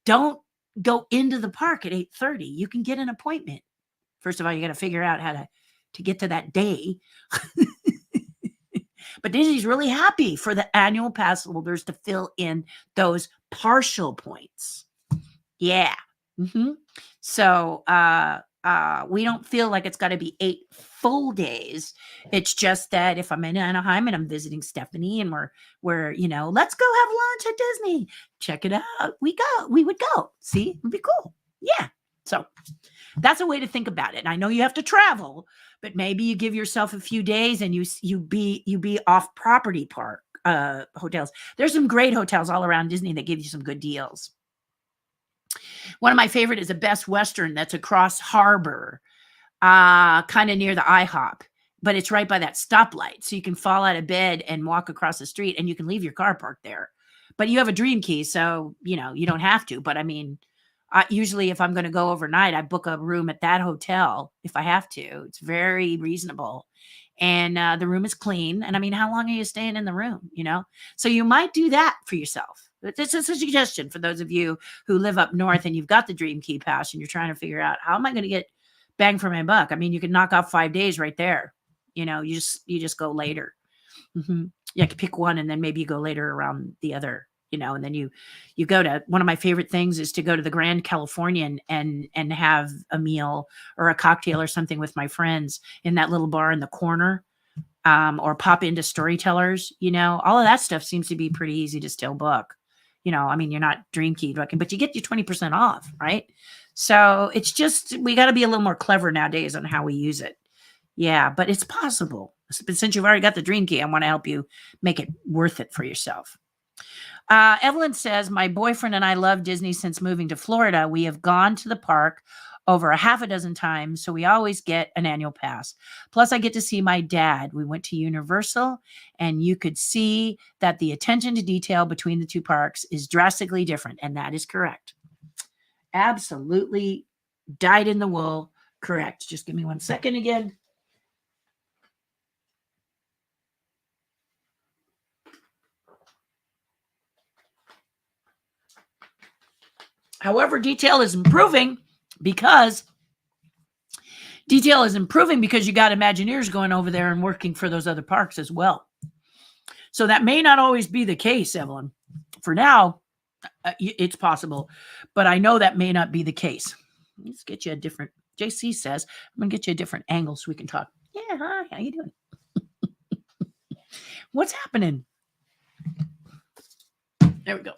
don't go into the park at 8:30. You can get an appointment. First of all, you got to figure out how to get to that day. But Disney's really happy for the annual pass holders to fill in those partial points. Yeah. Mm-hmm. So we don't feel like it's got to be 8 full days. It's just that if I'm in Anaheim and I'm visiting Stephanie and we're let's go have lunch at Disney. Check it out. We would go. See, it'd be cool. Yeah. So that's a way to think about it. And I know you have to travel, but maybe you give yourself a few days and you be off property park hotels. There's some great hotels all around Disney that give you some good deals. One of my favorite is a Best Western that's across harbor, kind of near the IHOP, but it's right by that stoplight. So you can fall out of bed and walk across the street, and you can leave your car parked there. But you have a Dream Key, so you don't have to. But I mean, usually if I'm going to go overnight, I book a room at that hotel if I have to. It's very reasonable. And the room is clean. And I mean, how long are you staying in the room? So you might do that for yourself. It's a suggestion for those of you who live up north and you've got the Dream Key Pass and you're trying to figure out, how am I going to get bang for my buck? I mean, you can knock off 5 days right there. You just go later. Mm-hmm. You can pick one and then maybe you go later around the other. And then you go to, one of my favorite things is to go to the Grand Californian and have a meal or a cocktail or something with my friends in that little bar in the corner, or pop into Storytellers. All of that stuff seems to be pretty easy to still book. I mean, you're not Dream Key booking, but you get your 20% off, right? So it's just, we got to be a little more clever nowadays on how we use it. Yeah, but it's possible. But since you've already got the Dream Key, I want to help you make it worth it for yourself. Evelyn says, my boyfriend and I love Disney since moving to Florida. We have gone to the park over a half a dozen times, so we always get an annual pass. Plus, I get to see my dad. We went to Universal, and you could see that the attention to detail between the two parks is drastically different, and that is correct. Absolutely dyed in the wool. Correct. Just give me 1 second again. However, detail is improving because you got Imagineers going over there and working for those other parks as well. So that may not always be the case, Evelyn. For now, it's possible, but I know that may not be the case. Let's get you a different, JC says, I'm going to get you a different angle so we can talk. Yeah, hi, how you doing? What's happening? There we go.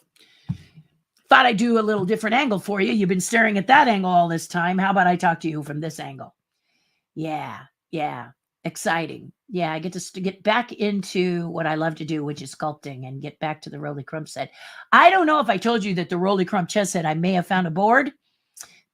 Thought I'd do a little different angle for you. You've been staring at that angle all this time. How about I talk to you from this angle? Yeah. Exciting. Yeah, I get to get back into what I love to do, which is sculpting, and get back to the Roly Crump set. I don't know if I told you that the Roly Crump chess set, I may have found a board,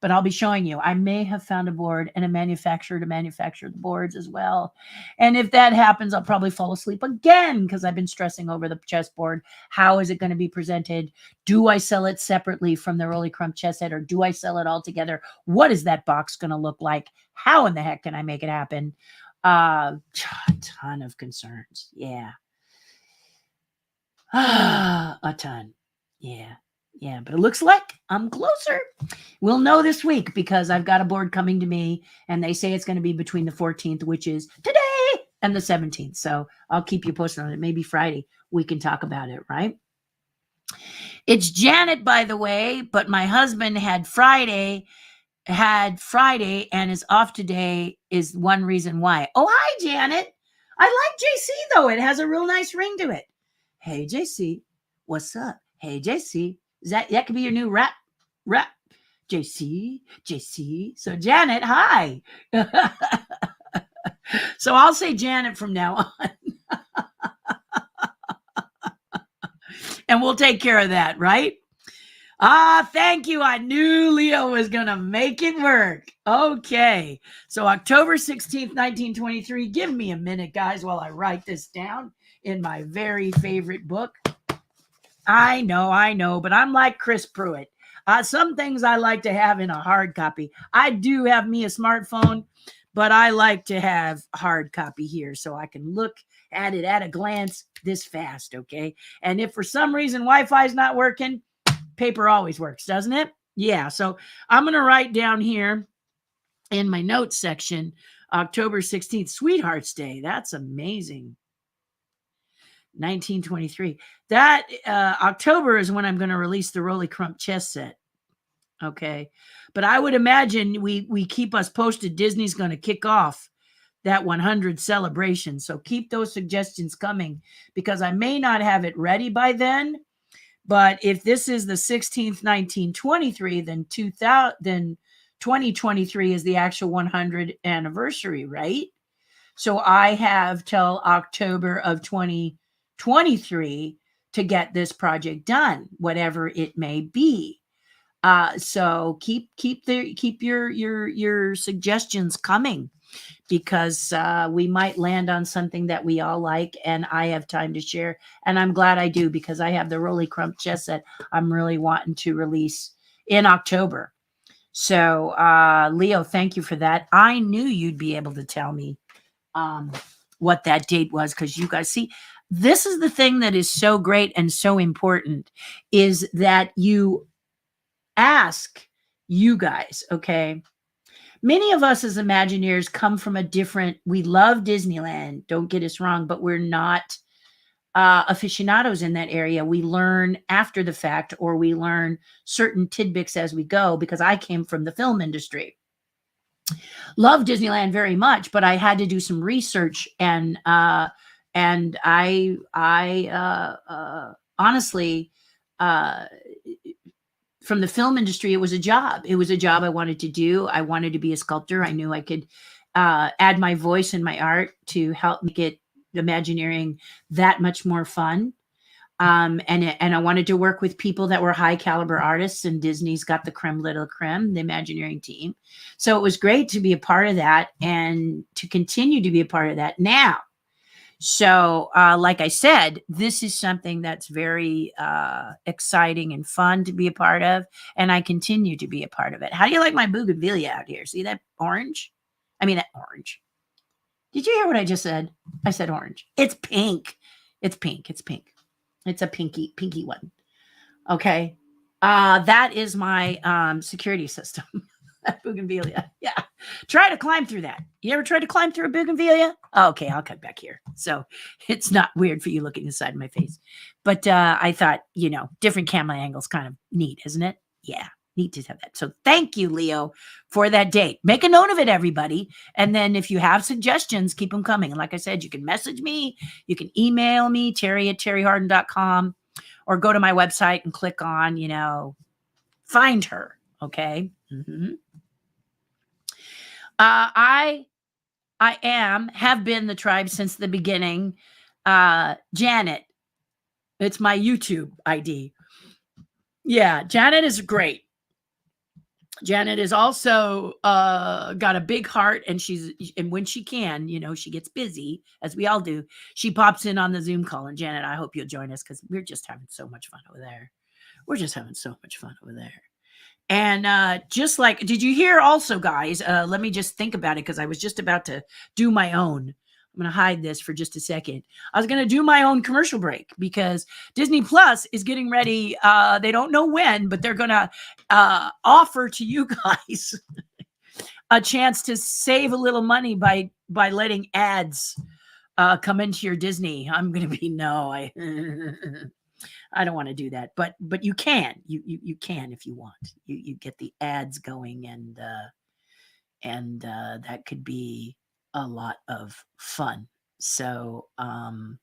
but I'll be showing you. I may have found a board and a manufacturer to manufacture the boards as well. And if that happens, I'll probably fall asleep again because I've been stressing over the chessboard. How is it going to be presented? Do I sell it separately from the Roly Crump chess set, or do I sell it all together? What is that box going to look like? How in the heck can I make it happen? A ton of concerns. Yeah. A ton. Yeah. But it looks like I'm closer. We'll know this week because I've got a board coming to me and they say it's going to be between the 14th, which is today, and the 17th. So I'll keep you posted on it. Maybe Friday we can talk about it, right? It's Janet, by the way, but my husband had Friday and is off today is one reason why. Oh, hi, Janet. I like JC, though. It has a real nice ring to it. Hey, JC. What's up? Hey, JC. That could be your new rap. JC. So, Janet, hi. So I'll say Janet from now on. And we'll take care of that, right? Thank you. I knew Leo was going to make it work. Okay. So October 16th, 1923. Give me a minute, guys, while I write this down in my very favorite book. I know, but I'm like Chris Pruitt. Some things I like to have in a hard copy. I do have me a smartphone, but I like to have hard copy here so I can look at it at a glance this fast, okay? And if for some reason Wi-Fi is not working, paper always works, doesn't it? Yeah, so I'm going to write down here in my notes section, October 16th, Sweethearts Day. That's amazing. 1923. That October is when I'm going to release the Roly Crump chess set. Okay. But I would imagine we keep us posted. Disney's going to kick off that 100 celebration. So keep those suggestions coming because I may not have it ready by then. But if this is the 16th, 1923, then 2023 is the actual 100th anniversary, right? So I have till October of 2023 to get this project done, whatever it may be. So keep your suggestions coming because we might land on something that we all like and I have time to share. And I'm glad I do because I have the Roly Crump chess set I'm really wanting to release in October. So Leo, thank you for that. I knew you'd be able to tell me what that date was because you guys see, this is the thing that is so great and so important is that you ask you guys, okay? Many of us as Imagineers come from we love Disneyland, don't get us wrong, but we're not aficionados in that area. We learn after the fact or we learn certain tidbits as we go because I came from the film industry. Love Disneyland very much, but I had to do some research and I honestly, from the film industry, it was a job. It was a job I wanted to do. I wanted to be a sculptor. I knew I could add my voice and my art to help make it Imagineering that much more fun. And I wanted to work with people that were high caliber artists, and Disney's got the creme de la creme, the Imagineering team. So it was great to be a part of that and to continue to be a part of that now. So like I said, this is something that's very exciting and fun to be a part of, and I continue to be a part of it. How do you like my bougainvillea out here? See that orange? I mean, that orange. Did you hear what I just said? I said orange. It's pink. It's pink. It's pink. It's a pinky one. Okay. That is my security system. Bougainvillea. Yeah. Try to climb through that. You ever tried to climb through a bougainvillea? Okay, I'll cut back here. So it's not weird for you looking inside of my face. But I thought, different camera angles kind of neat, isn't it? Yeah, neat to have that. So thank you, Leo, for that date. Make a note of it, everybody. And then if you have suggestions, keep them coming. And like I said, you can message me. You can email me, terri@terrihardin.com, or go to my website and click on, find her. Okay. Mm-hmm. I have been the tribe since the beginning. Janet, it's my YouTube ID. Yeah, Janet is great. Janet is also got a big heart, and when she can, she gets busy, as we all do. She pops in on the Zoom call. And Janet, I hope you'll join us, because we're just having so much fun over there. And just like, did you hear also, guys, let me just think about it, because I was just about to do my own. I'm going to hide this for just a second. I was going to do my own commercial break, because Disney Plus is getting ready. They don't know when, but they're going to offer to you guys a chance to save a little money by letting ads come into your Disney. I'm going to be, I don't want to do that, but you can, you can, if you want, you get the ads going, and that could be a lot of fun. So the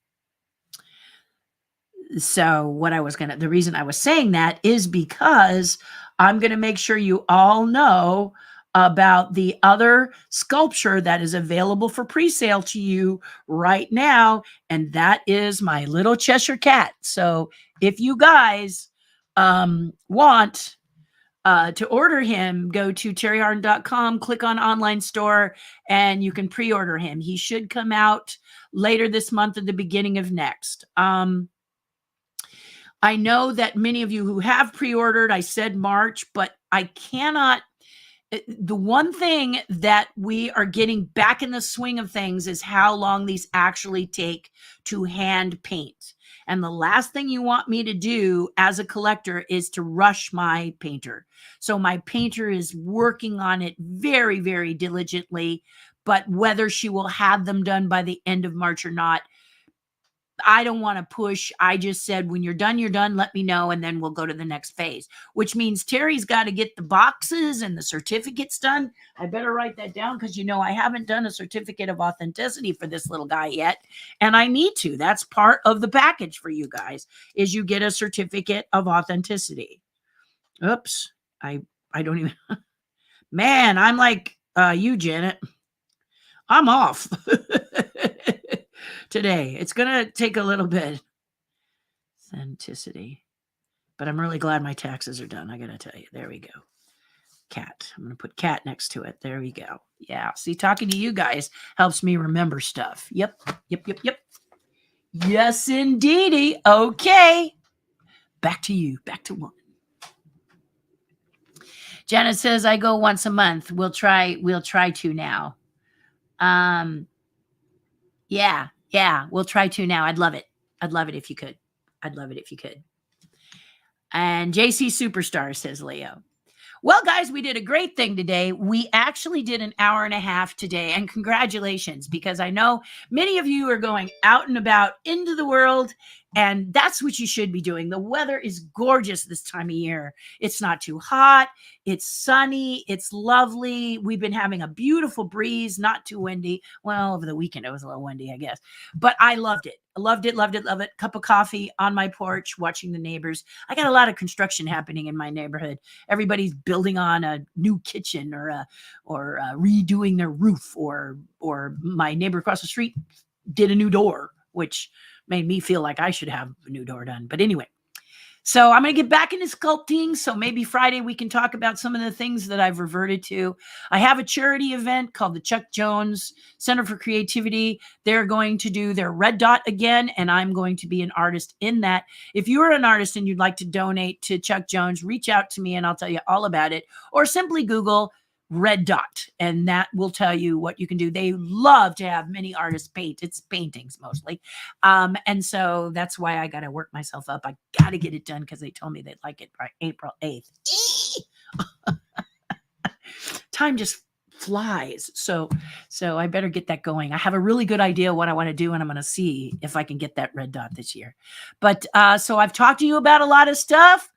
reason I was saying that is because I'm going to make sure you all know about the other sculpture that is available for pre-sale to you right now. And that is my little Cheshire cat. So if you guys want to order him, go to terrihardin.com, click on online store, and you can pre-order him. He should come out later this month or the beginning of next. I know that many of you who have pre-ordered, I said March, but I cannot. The one thing that we are getting back in the swing of things is how long these actually take to hand paint. And the last thing you want me to do as a collector is to rush my painter. So my painter is working on it very, very diligently, but whether she will have them done by the end of March or not, I don't want to push. I just said, when you're done, let me know, and then we'll go to the next phase, which means Terry's got to get the boxes and the certificates done. I better write that down, because I haven't done a certificate of authenticity for this little guy yet, and I need to. That's part of the package for you guys, is you get a certificate of authenticity. Oops. I don't even, man, I'm like you, Janet. I'm off. Today. It's going to take a little bit. Authenticity. But I'm really glad my taxes are done. I got to tell you. There we go. Cat. I'm going to put cat next to it. There we go. Yeah. See, talking to you guys helps me remember stuff. Yep. Yes, indeedy. Okay. Back to you. Back to one. Janet says, I go once a month. We'll try to now. Yeah, we'll try to now. I'd love it if you could. And JC Superstar, says Leo. Well, guys, we did a great thing today. We actually did an hour and a half today, and congratulations, because I know many of you are going out and about into the world, and that's what you should be doing. The weather is gorgeous this time of year. It's not too hot. It's sunny. It's lovely. We've been having a beautiful breeze, not too windy. Well, over the weekend, it was a little windy, I guess. But I loved it. Love it. Cup of coffee on my porch, watching the neighbors. I got a lot of construction happening in my neighborhood. Everybody's building on a new kitchen or redoing their roof, or my neighbor across the street did a new door, which made me feel like I should have a new door done. But anyway, so I'm going to get back into sculpting. So maybe Friday we can talk about some of the things that I've reverted to. I have a charity event called the Chuck Jones Center for Creativity. They're going to do their red dot again, and I'm going to be an artist in that. If you're an artist and you'd like to donate to Chuck Jones, reach out to me and I'll tell you all about it. Or simply Google red dot, and that will tell you what you can do. They love to have many artists paint. It's paintings mostly. And so that's why I got to work myself up. I got to get it done because they told me they'd like it by April 8th. Time just flies. So I better get that going. I have a really good idea what I want to do, and I'm going to see if I can get that red dot this year. But so I've talked to you about a lot of stuff.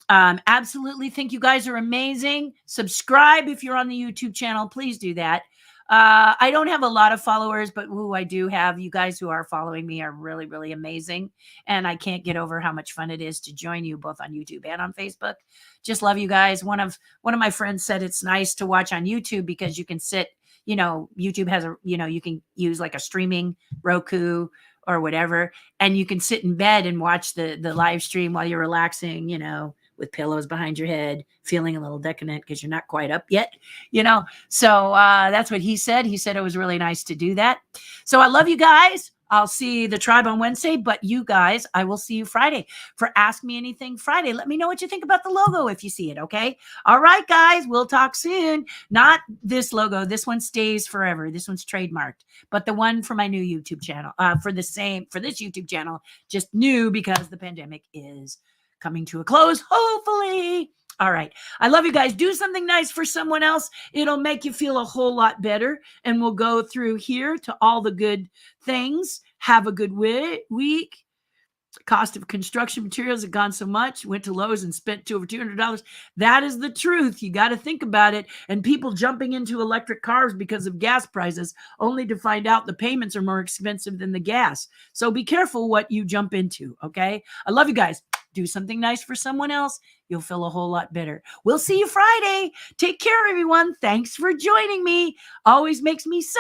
Absolutely think you guys are amazing. Subscribe if you're on the YouTube channel. Please do that. I don't have a lot of followers, but who I do have, you guys who are following me are really, really amazing. And I can't get over how much fun it is to join you both on YouTube and on Facebook. Just love you guys. One of my friends said it's nice to watch on YouTube because you can sit, YouTube has you can use like a streaming Roku or whatever, and you can sit in bed and watch the live stream while you're relaxing, with pillows behind your head, feeling a little decadent because you're not quite up yet, So that's what he said. He said it was really nice to do that. So I love you guys. I'll see the tribe on Wednesday, but you guys, I will see you Friday for Ask Me Anything Friday. Let me know what you think about the logo if you see it, okay? All right, guys, we'll talk soon. Not this logo. This one stays forever. This one's trademarked, but the one for my new YouTube channel, for this YouTube channel, just new because the pandemic is coming to a close, hopefully. All right. I love you guys. Do something nice for someone else. It'll make you feel a whole lot better. And we'll go through here to all the good things. Have a good week. Cost of construction materials have gone so much. Went to Lowe's and spent over $200. That is the truth. You got to think about it. And people jumping into electric cars because of gas prices, only to find out the payments are more expensive than the gas. So be careful what you jump into, okay? I love you guys. Do something nice for someone else. You'll feel a whole lot better. We'll see you Friday. Take care, everyone. Thanks for joining me. Always makes me so